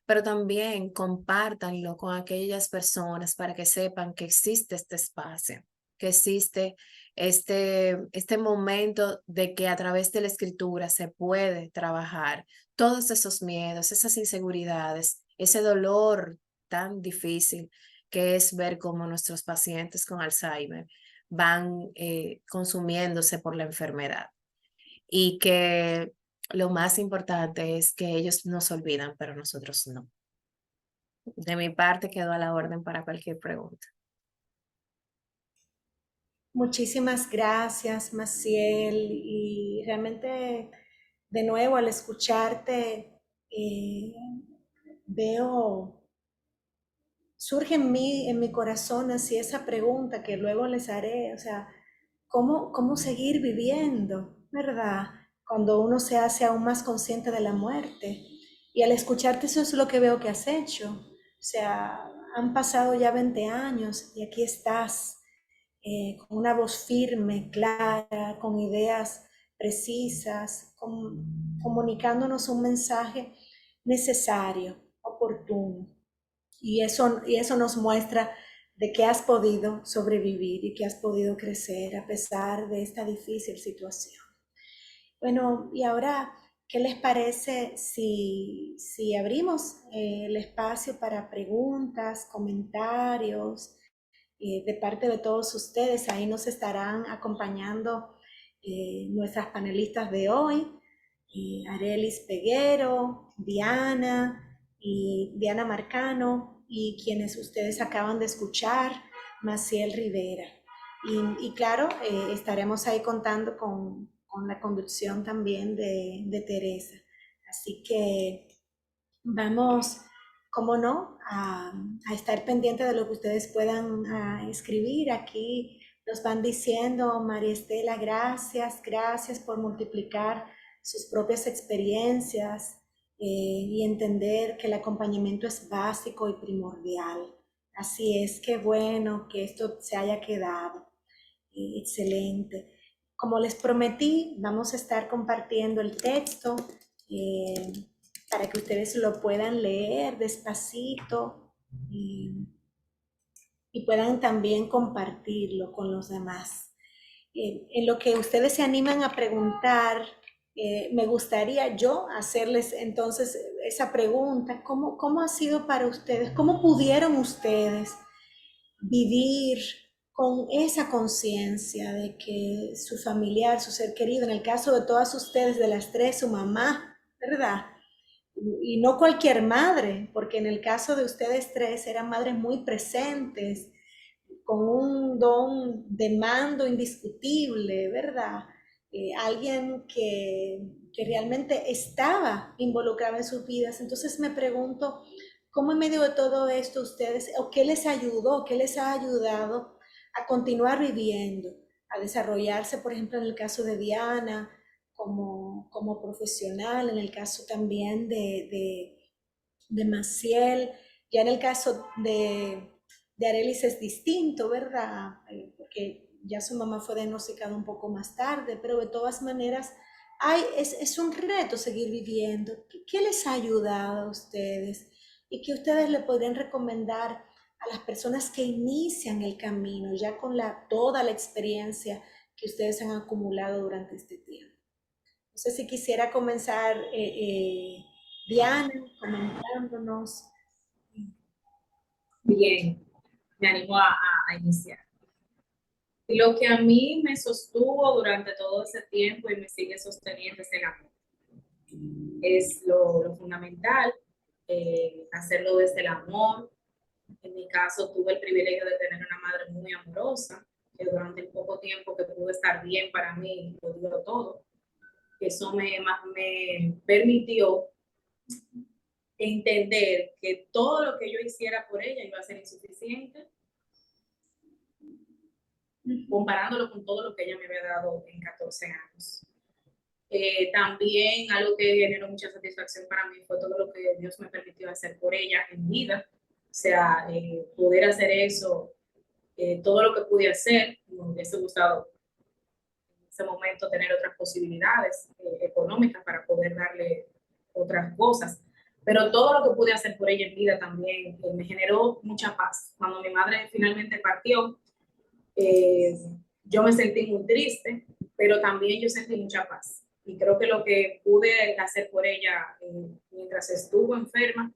Pero también compártanlo con aquellas personas para que sepan que existe este espacio, que existe este momento de que a través de la escritura se puede trabajar todos esos miedos, esas inseguridades, ese dolor tan difícil que es ver cómo nuestros pacientes con Alzheimer van consumiéndose por la enfermedad y que lo más importante es que ellos nos olvidan, pero nosotros no. De mi parte quedo a la orden para cualquier pregunta. Muchísimas gracias, Maciel. Y realmente, de nuevo, al escucharte, veo, surge en mi corazón así esa pregunta que luego les haré, o sea, ¿cómo seguir viviendo, verdad? Cuando uno se hace aún más consciente de la muerte. Y al escucharte eso es lo que veo que has hecho. O sea, han pasado ya 20 años y aquí estás con una voz firme, clara, con ideas precisas, comunicándonos un mensaje necesario, oportuno. Y eso nos muestra de que has podido sobrevivir y que has podido crecer a pesar de esta difícil situación. Bueno, y ahora, ¿qué les parece si abrimos el espacio para preguntas, comentarios de parte de todos ustedes? Ahí nos estarán acompañando nuestras panelistas de hoy, Arelis Peguero, Diana y Diana Marcano, y quienes ustedes acaban de escuchar, Maciel Rivera. Y claro, estaremos ahí contando con la conducción también de Teresa. Así que vamos, cómo no, a estar pendiente de lo que ustedes puedan escribir. Aquí nos van diciendo, María Estela, gracias por multiplicar sus propias experiencias y entender que el acompañamiento es básico y primordial. Así es, qué bueno que esto se haya quedado. Excelente. Como les prometí, vamos a estar compartiendo el texto para que ustedes lo puedan leer despacito y puedan también compartirlo con los demás. En lo que ustedes se animan a preguntar, me gustaría yo hacerles entonces esa pregunta, ¿cómo ha sido para ustedes? ¿Cómo pudieron ustedes vivir con esa conciencia de que su familiar, su ser querido, en el caso de todas ustedes, de las tres, su mamá, ¿verdad? Y no cualquier madre, porque en el caso de ustedes tres eran madres muy presentes, con un don de mando indiscutible, ¿verdad? Alguien que realmente estaba involucrado en sus vidas. Entonces me pregunto, ¿cómo en medio de todo esto ustedes, o qué les ayudó, qué les ha ayudado a continuar viviendo, a desarrollarse, por ejemplo, en el caso de Diana, como profesional, en el caso también de Maciel, ya en el caso de Arelis es distinto, ¿verdad? Porque ya su mamá fue diagnosticada un poco más tarde, pero de todas maneras es un reto seguir viviendo. ¿Qué les ha ayudado a ustedes? ¿Y qué ustedes le podrían recomendar a las personas que inician el camino ya con toda la experiencia que ustedes han acumulado durante este tiempo? No sé si quisiera comenzar Diana comentándonos. Bien, me animo a iniciar. Lo que a mí me sostuvo durante todo ese tiempo y me sigue sosteniendo es el amor. Es lo fundamental, hacerlo desde el amor. En mi caso tuve el privilegio de tener una madre muy amorosa, que durante el poco tiempo que pude estar bien para mí, lo dio todo. Eso me permitió entender que todo lo que yo hiciera por ella iba a ser insuficiente, comparándolo con todo lo que ella me había dado en 14 años. También algo que generó mucha satisfacción para mí fue todo lo que Dios me permitió hacer por ella en vida. O sea, poder hacer eso, todo lo que pude hacer, me hubiese gustado en ese momento tener otras posibilidades económicas para poder darle otras cosas. Pero todo lo que pude hacer por ella en vida también me generó mucha paz. Cuando mi madre finalmente partió, yo me sentí muy triste, pero también yo sentí mucha paz. Y creo que lo que pude hacer por ella mientras estuvo enferma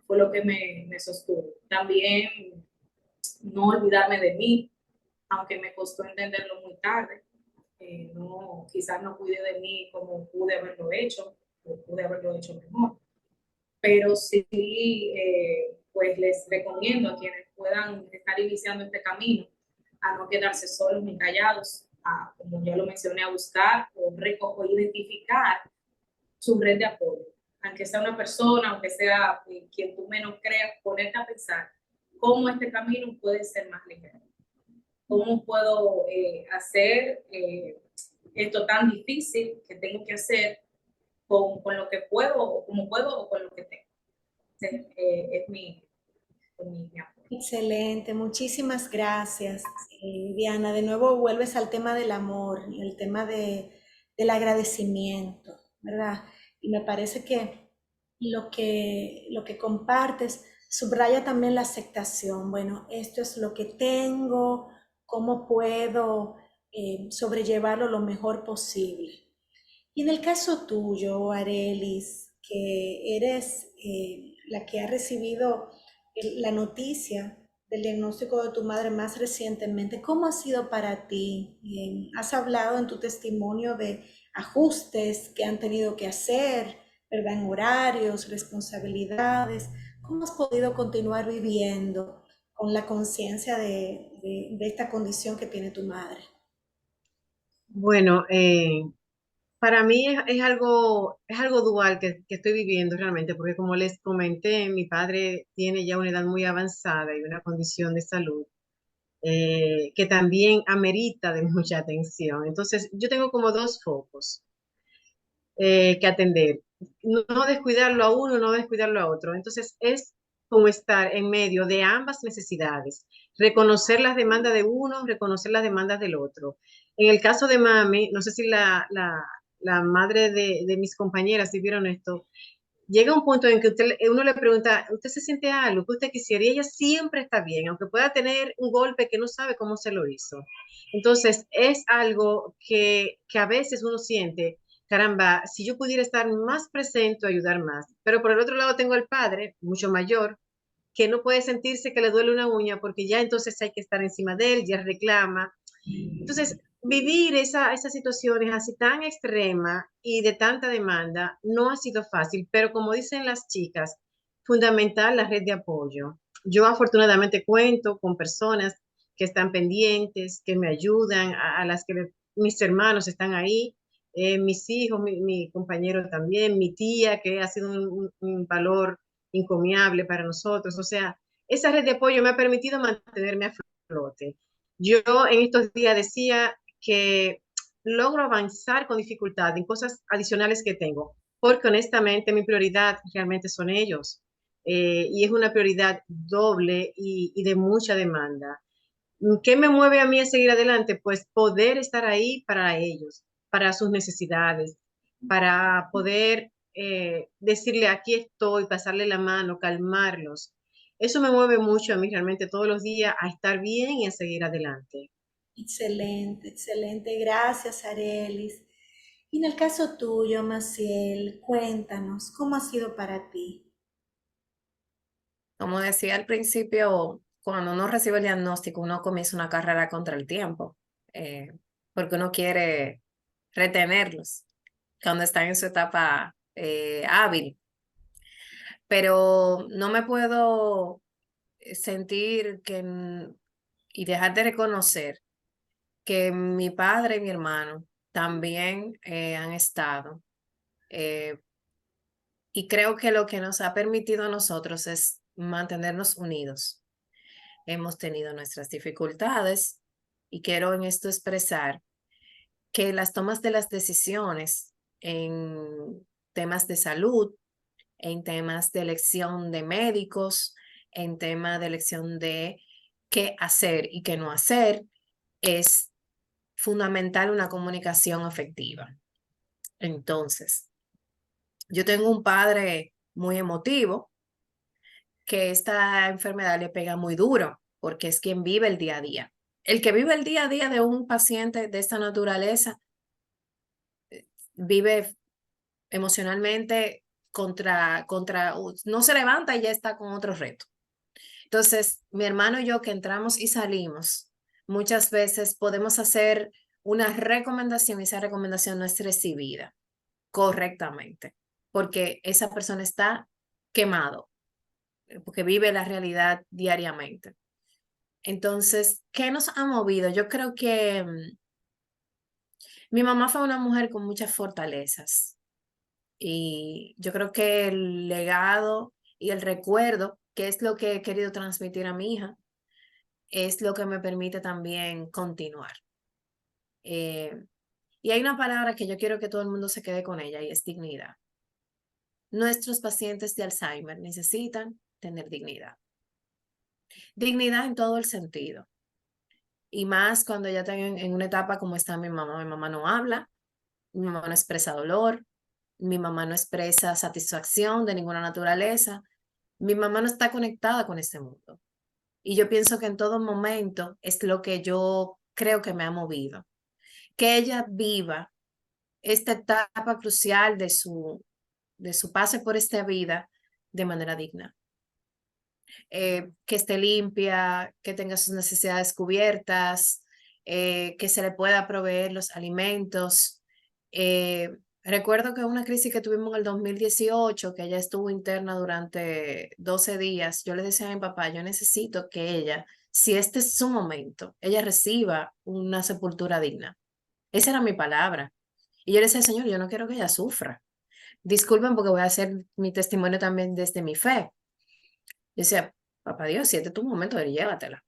fue lo que me sostuvo. También no olvidarme de mí, aunque me costó entenderlo muy tarde. Quizás no cuidé de mí como pude haberlo hecho, o pude haberlo hecho mejor. Pero sí, pues les recomiendo a quienes puedan estar iniciando este camino a no quedarse solos ni callados, como ya lo mencioné, a buscar o identificar su red de apoyo. Aunque sea una persona, aunque sea quien tú menos creas, ponerte a pensar cómo este camino puede ser más ligero. ¿Cómo puedo hacer esto tan difícil que tengo que hacer con lo que puedo, o como puedo, o con lo que tengo. Es mi apoyo. Excelente, muchísimas gracias, Diana. De nuevo vuelves al tema del amor y el tema del agradecimiento, ¿verdad? Y me parece que lo que compartes subraya también la aceptación. Bueno, esto es lo que tengo, cómo puedo sobrellevarlo lo mejor posible. Y en el caso tuyo, Arelis, que eres la que ha recibido la noticia del diagnóstico de tu madre más recientemente, ¿cómo ha sido para ti? Has hablado en tu testimonio de ajustes que han tenido que hacer, ¿verdad? En horarios, responsabilidades. ¿Cómo has podido continuar viviendo con la conciencia de esta condición que tiene tu madre? Bueno, para mí es algo dual que estoy viviendo realmente, porque como les comenté, mi padre tiene ya una edad muy avanzada y una condición de salud que también amerita de mucha atención. Entonces, yo tengo como dos focos que atender. No descuidarlo a uno, no descuidarlo a otro. Entonces, es como estar en medio de ambas necesidades, reconocer las demandas de uno, reconocer las demandas del otro. En el caso de mami, no sé si la madre de mis compañeras vivieron esto, llega un punto en que uno le pregunta, ¿usted se siente algo que usted quisiera? Y ella siempre está bien, aunque pueda tener un golpe que no sabe cómo se lo hizo. Entonces, es algo que a veces uno siente, caramba, si yo pudiera estar más presente o ayudar más. Pero por el otro lado tengo el padre, mucho mayor, que no puede sentirse que le duele una uña porque ya entonces hay que estar encima de él, ya reclama. Entonces, vivir esas situaciones así tan extremas y de tanta demanda no ha sido fácil, pero como dicen las chicas, fundamental la red de apoyo. Yo afortunadamente cuento con personas que están pendientes, que me ayudan, a las que mis hermanos están ahí, mis hijos, mi compañero también, mi tía, que ha sido un valor encomiable para nosotros. O sea, esa red de apoyo me ha permitido mantenerme a flote. Yo en estos días decía que logro avanzar con dificultad en cosas adicionales que tengo, porque honestamente mi prioridad realmente son ellos. Y es una prioridad doble y de mucha demanda. ¿Qué me mueve a mí a seguir adelante? Pues poder estar ahí para ellos, para sus necesidades, para poder decirle aquí estoy, pasarle la mano, calmarlos. Eso me mueve mucho a mí realmente todos los días a estar bien y a seguir adelante. Excelente, excelente. Gracias, Arelis. Y en el caso tuyo, Maciel, cuéntanos, ¿cómo ha sido para ti? Como decía al principio, cuando uno recibe el diagnóstico, uno comienza una carrera contra el tiempo, eh, porque uno quiere retenerlos cuando están en su etapa hábil. Pero no me puedo sentir y dejar de reconocer que mi padre y mi hermano también han estado. eh, y creo que lo que nos ha permitido a nosotros es mantenernos unidos. Hemos tenido nuestras dificultades y quiero en esto expresar que las tomas de las decisiones en temas de salud, en temas de elección de médicos, en temas de elección de qué hacer y qué no hacer, es fundamental una comunicación efectiva. Entonces, yo tengo un padre muy emotivo que esta enfermedad le pega muy duro porque es quien vive el día a día. El que vive el día a día de un paciente de esta naturaleza vive emocionalmente no se levanta y ya está con otro reto. Entonces, mi hermano y yo que entramos y salimos, muchas veces podemos hacer una recomendación y esa recomendación no es recibida correctamente, porque esa persona está quemado, porque vive la realidad diariamente. Entonces, ¿qué nos ha movido? Yo creo que mi mamá fue una mujer con muchas fortalezas y yo creo que el legado y el recuerdo, que es lo que he querido transmitir a mi hija, es lo que me permite también continuar. Eh, Y hay una palabra que yo quiero que todo el mundo se quede con ella y es dignidad. Nuestros pacientes de Alzheimer necesitan tener dignidad. Dignidad en todo el sentido. Y más cuando ya están en una etapa como está mi mamá. Mi mamá no habla, mi mamá no expresa dolor, mi mamá no expresa satisfacción de ninguna naturaleza. Mi mamá no está conectada con este mundo. Y yo pienso que en todo momento es lo que yo creo que me ha movido. Que ella viva esta etapa crucial de su pase por esta vida de manera digna. Que esté limpia, que tenga sus necesidades cubiertas, que se le pueda proveer los alimentos. Recuerdo que una crisis que tuvimos en el 2018, que ella estuvo interna durante 12 días, yo le decía a mi papá, yo necesito que ella, si este es su momento, ella reciba una sepultura digna. Esa era mi palabra. Y yo le decía, Señor, yo no quiero que ella sufra. Disculpen porque voy a hacer mi testimonio también desde mi fe. Yo decía, papá Dios, si este es tu momento, llévatela.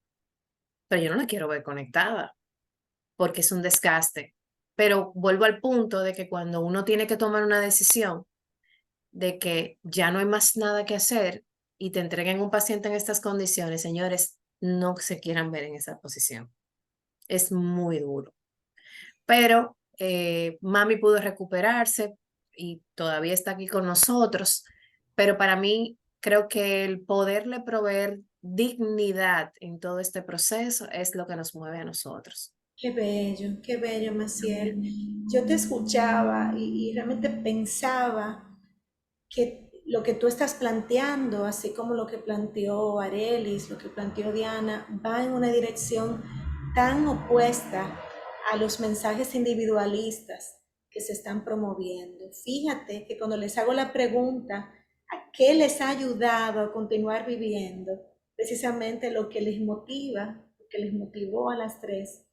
Pero yo no la quiero ver conectada porque es un desgaste. Pero vuelvo al punto de que cuando uno tiene que tomar una decisión de que ya no hay más nada que hacer y te entreguen un paciente en estas condiciones, señores, no se quieran ver en esa posición. Es muy duro. Pero mami pudo recuperarse y todavía está aquí con nosotros. Pero para mí, creo que el poderle proveer dignidad en todo este proceso es lo que nos mueve a nosotros. Qué bello, Maciel. Yo te escuchaba y realmente pensaba que lo que tú estás planteando, así como lo que planteó Arelis, lo que planteó Diana, va en una dirección tan opuesta a los mensajes individualistas que se están promoviendo. Fíjate que cuando les hago la pregunta, ¿a qué les ha ayudado a continuar viviendo? Precisamente lo que les motiva, lo que les motivó a las tres,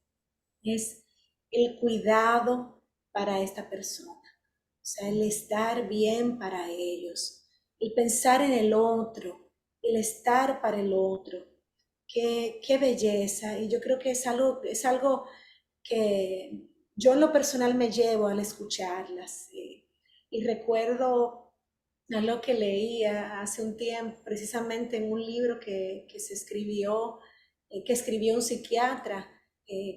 es el cuidado para esta persona. O sea, el estar bien para ellos, el pensar en el otro, el estar para el otro. Qué belleza. Y yo creo que es algo que yo en lo personal me llevo al escucharlas. Y recuerdo algo que leía hace un tiempo, precisamente en un libro que escribió un psiquiatra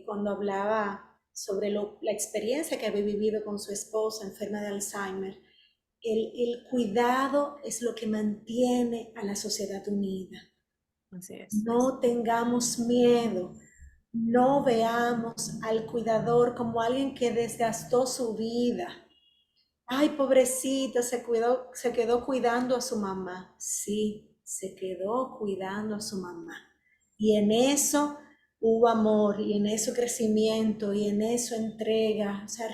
cuando hablaba sobre la experiencia que había vivido con su esposa enferma de Alzheimer. El cuidado es lo que mantiene a la sociedad unida. Así es. No tengamos miedo, no veamos al cuidador como alguien que desgastó su vida. Ay, pobrecita, se quedó cuidando a su mamá. Sí, se quedó cuidando a su mamá. Y en eso hubo amor, y en eso crecimiento, y en eso entrega. O sea,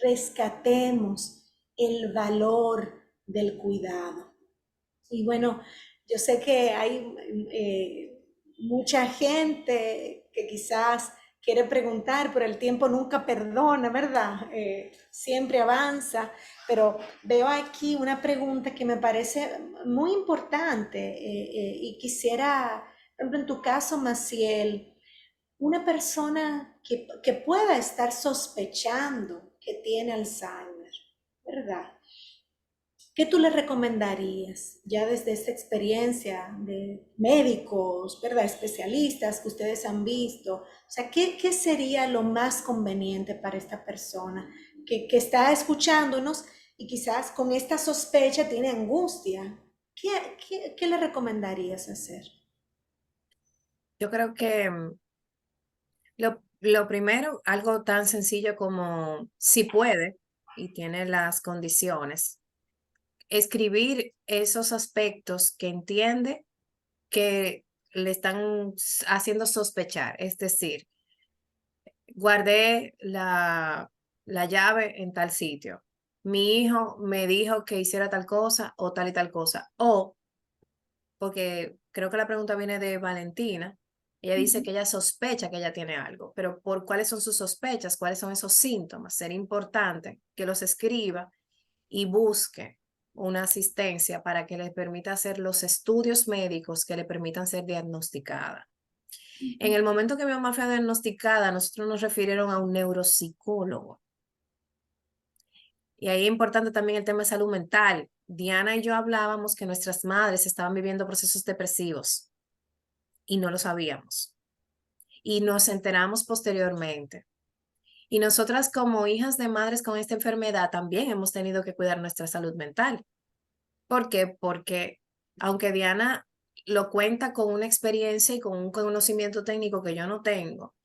rescatemos el valor del cuidado. Y bueno, yo sé que hay mucha gente que quizás quiere preguntar, pero el tiempo nunca perdona, ¿verdad? Siempre avanza, pero veo aquí una pregunta que me parece muy importante y quisiera, por ejemplo, en tu caso, Maciel, una persona que pueda estar sospechando que tiene Alzheimer, ¿verdad? ¿Qué tú le recomendarías ya desde esta experiencia de médicos, ¿verdad? Especialistas que ustedes han visto? O sea, ¿qué sería lo más conveniente para esta persona que está escuchándonos y quizás con esta sospecha tiene angustia? ¿Qué le recomendarías hacer? Yo creo que lo primero, algo tan sencillo como si puede y tiene las condiciones, escribir esos aspectos que entiende que le están haciendo sospechar. Es decir, guardé la llave en tal sitio. Mi hijo me dijo que hiciera tal cosa o tal y tal cosa. O, porque creo que la pregunta viene de Valentina, ella dice que ella sospecha que ella tiene algo, pero ¿por cuáles son sus sospechas? ¿Cuáles son esos síntomas? Sería importante que los escriba y busque una asistencia para que les permita hacer los estudios médicos que le permitan ser diagnosticada. En el momento que mi mamá fue diagnosticada, nosotros nos refirieron a un neuropsicólogo. Y ahí es importante también el tema de salud mental. Diana y yo hablábamos que nuestras madres estaban viviendo procesos depresivos y no lo sabíamos. Y nos enteramos posteriormente. Y nosotras como hijas de madres con esta enfermedad también hemos tenido que cuidar nuestra salud mental. ¿Por qué? Porque aunque Diana lo cuenta con una experiencia y con un conocimiento técnico que yo no tengo,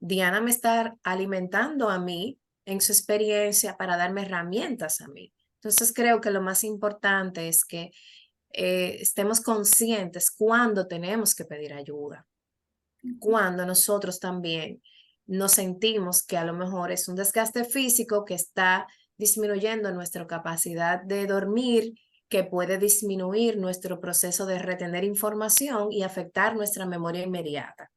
Diana me está alimentando a mí en su experiencia para darme herramientas a mí. Entonces creo que lo más importante es que estemos conscientes cuando tenemos que pedir ayuda, cuando nosotros también nos sentimos que a lo mejor es un desgaste físico que está disminuyendo nuestra capacidad de dormir, que puede disminuir nuestro proceso de retener información y afectar nuestra memoria inmediata.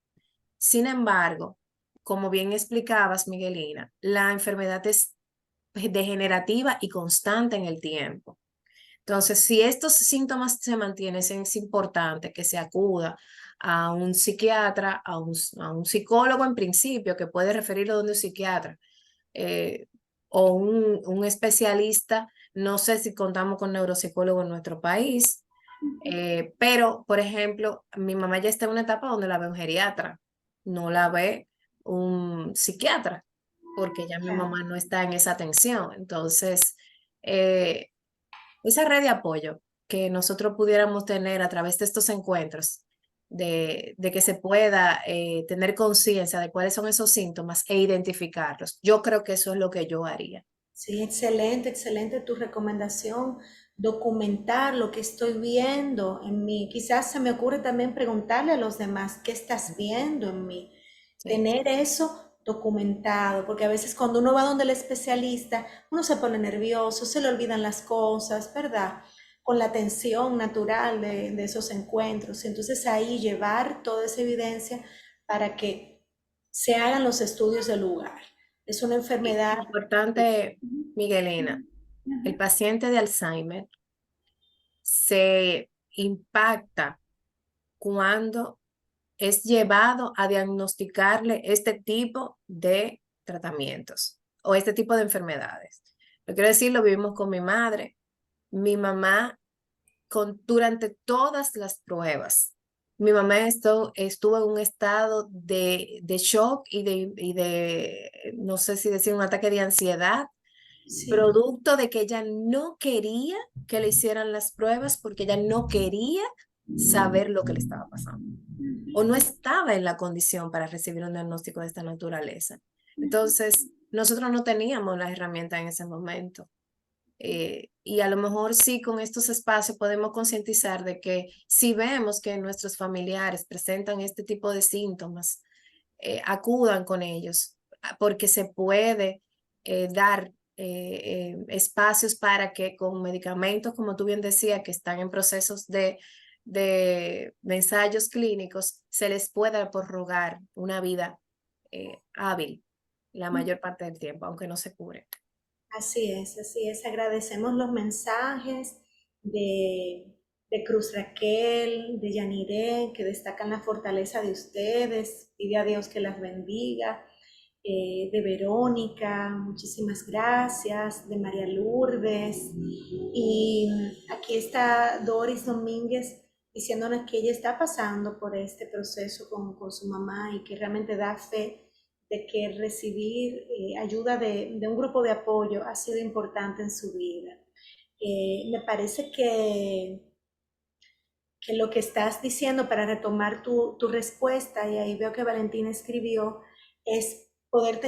Sin embargo, como bien explicabas, Miguelina, la enfermedad es degenerativa y constante en el tiempo. Entonces, si estos síntomas se mantienen, es importante que se acuda a un psiquiatra, a un psicólogo en principio, que puede referirlo donde un psiquiatra, eh, o un especialista. No sé si contamos con neuropsicólogo en nuestro país, pero, por ejemplo, mi mamá ya está en una etapa donde la ve un geriatra, no la ve un psiquiatra, porque ya mi Claro. mamá no está en esa atención. Entonces, eh, esa red de apoyo que nosotros pudiéramos tener a través de estos encuentros, de que se pueda tener conciencia de cuáles son esos síntomas e identificarlos, yo creo que eso es lo que yo haría. Sí, excelente, excelente tu recomendación. Documentar lo que estoy viendo en mí. Quizás se me ocurre también preguntarle a los demás, ¿qué estás viendo en mí? Sí. Tener eso documentado, porque a veces cuando uno va donde el especialista, uno se pone nervioso, se le olvidan las cosas, ¿verdad? Con la tensión natural de esos encuentros. Entonces ahí llevar toda esa evidencia para que se hagan los estudios del lugar. Es una enfermedad. Importante, Miguelina, el paciente de Alzheimer se impacta cuando es llevado a diagnosticarle este tipo de tratamientos o este tipo de enfermedades. Lo quiero decir, lo vivimos con mi madre. Mi mamá, durante todas las pruebas, mi mamá estuvo en un estado de shock y de, no sé si decir, un ataque de ansiedad, Sí. producto de que ella no quería que le hicieran las pruebas porque ella no quería saber lo que le estaba pasando o no estaba en la condición para recibir un diagnóstico de esta naturaleza. Entonces, nosotros no teníamos las herramientas en ese momento. Y a lo mejor sí con estos espacios podemos concientizar de que si vemos que nuestros familiares presentan este tipo de síntomas, acudan con ellos, porque se puede dar espacios para que con medicamentos, como tú bien decías, que están en procesos de ensayos clínicos, se les pueda prorrogar una vida hábil la mayor parte del tiempo, aunque no se cure. Así es, así es. Agradecemos los mensajes de Cruz Raquel, de Yaniré, que destacan la fortaleza de ustedes. Pide a Dios que las bendiga. De Verónica, muchísimas gracias. De María Lourdes. Y aquí está Doris Domínguez diciéndonos que ella está pasando por este proceso con su mamá y que realmente da fe de que recibir ayuda de un grupo de apoyo ha sido importante en su vida. Me parece que lo que estás diciendo para retomar tu respuesta, y ahí veo que Valentina escribió, es poder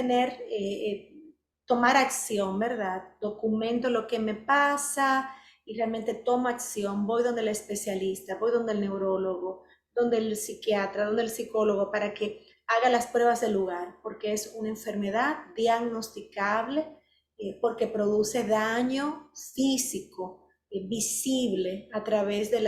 tomar acción, ¿verdad? Documento lo que me pasa y realmente tomo acción. Voy donde el especialista, voy donde el neurólogo, donde el psiquiatra, donde el psicólogo, para que haga las pruebas del lugar, porque es una enfermedad diagnosticable, porque produce daño físico, visible a través de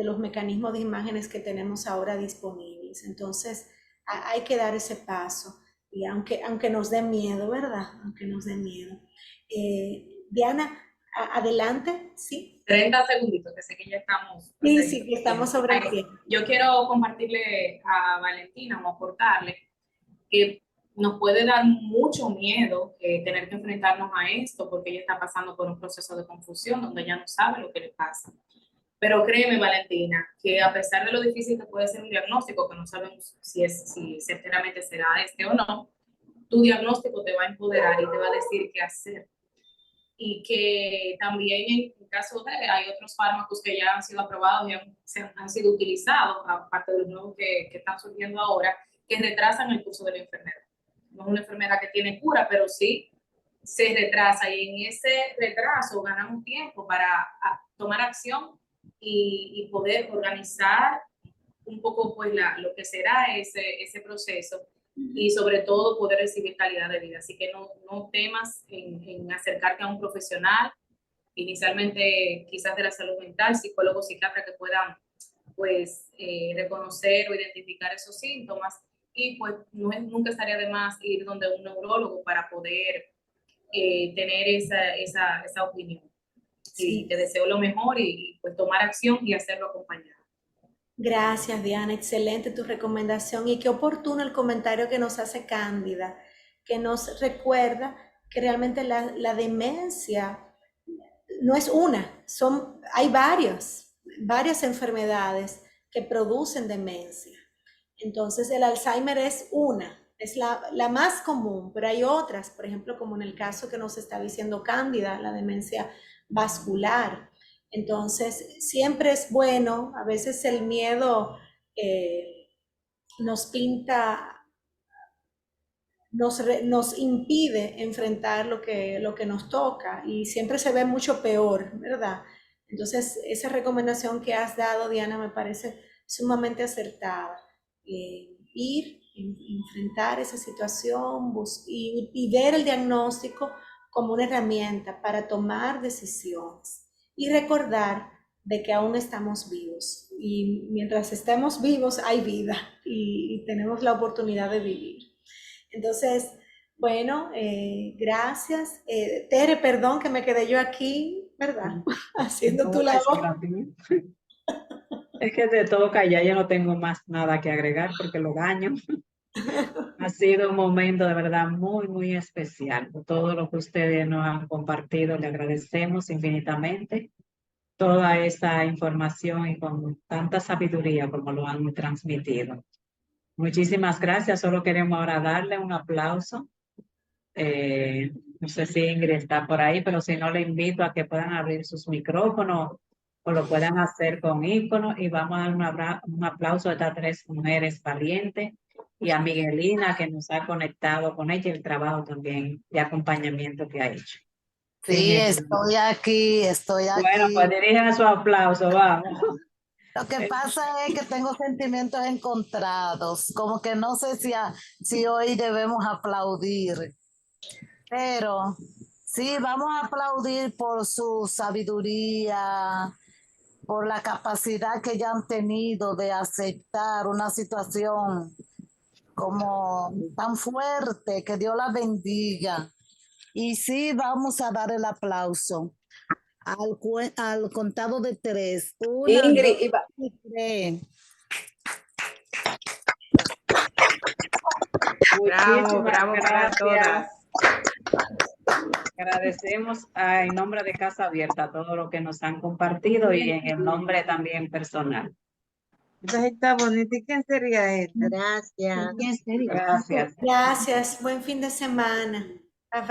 los mecanismos de imágenes que tenemos ahora disponibles. Entonces, hay que dar ese paso, y aunque nos dé miedo, ¿verdad? Aunque nos dé miedo. Diana, adelante, ¿sí? 30 segunditos, que sé que ya estamos. Sí, sí, que estamos sobre el tiempo. Yo quiero compartirle a Valentina o aportarle que nos puede dar mucho miedo tener que enfrentarnos a esto porque ella está pasando por un proceso de confusión donde ella no sabe lo que le pasa. Pero créeme, Valentina, que a pesar de lo difícil que puede ser un diagnóstico, que no sabemos si sinceramente será este o no, tu diagnóstico te va a empoderar y te va a decir qué hacer. Y que también en caso de, hay otros fármacos que ya han sido aprobados y han sido utilizados, aparte de los nuevos que están surgiendo ahora, que retrasan el curso de la enfermedad. No es una enfermedad que tiene cura, pero sí se retrasa y en ese retraso ganamos tiempo para tomar acción y poder organizar un poco pues lo que será ese proceso y sobre todo poder recibir calidad de vida. Así que no temas en acercarte a un profesional, inicialmente quizás de la salud mental, psicólogos, psiquiatras que puedan pues reconocer o identificar esos síntomas y pues nunca estaría de más ir donde un neurólogo para poder tener esa opinión. Sí. Y te deseo lo mejor y pues tomar acción y hacerlo acompañado. Gracias, Diana. Excelente tu recomendación y qué oportuno el comentario que nos hace Cándida, que nos recuerda que realmente la demencia no es una, hay varias enfermedades que producen demencia. Entonces el Alzheimer es la más común, pero hay otras, por ejemplo, como en el caso que nos está diciendo Cándida, la demencia vascular. Entonces siempre es bueno, a veces el miedo nos impide enfrentar lo que nos toca y siempre se ve mucho peor, ¿verdad? Entonces, esa recomendación que has dado, Diana, me parece sumamente acertada. Enfrentar esa situación y ver el diagnóstico como una herramienta para tomar decisiones y recordar de que aún estamos vivos y mientras estemos vivos hay vida y tenemos la oportunidad de vivir. Entonces, bueno, gracias. Tere, perdón que me quedé yo aquí, ¿verdad? Haciendo tu labor. Es que te toca, ya yo no tengo más nada que agregar porque lo daño. Ha sido un momento de verdad muy, muy especial. Por todo lo que ustedes nos han compartido, le agradecemos infinitamente toda esa información y con tanta sabiduría como lo han transmitido. Muchísimas gracias. Solo queremos ahora darle un aplauso. No sé si Ingrid está por ahí, pero si no, le invito a que puedan abrir sus micrófonos o lo puedan hacer con íconos y vamos a dar un aplauso a estas 3 mujeres valientes y a Miguelina que nos ha conectado con ella y el trabajo también de acompañamiento que ha hecho. Sí, estoy aquí. Bueno, pues dirijan su aplauso, vamos. Lo que pasa es que tengo sentimientos encontrados, como que no sé si hoy debemos aplaudir, pero sí, vamos a aplaudir por su sabiduría, por la capacidad que ya han tenido de aceptar una situación como tan fuerte, que Dios la bendiga. Y sí, vamos a dar el aplauso. Al contado de 3. 1, Ingrid, 2 y 3. Bravo, bravo para todas. Agradecemos en nombre de Casa Abierta todo lo que nos han compartido y en el nombre también personal. Entonces está bonito. ¿Y quién sería este? Gracias. Gracias. Gracias. Buen fin de semana.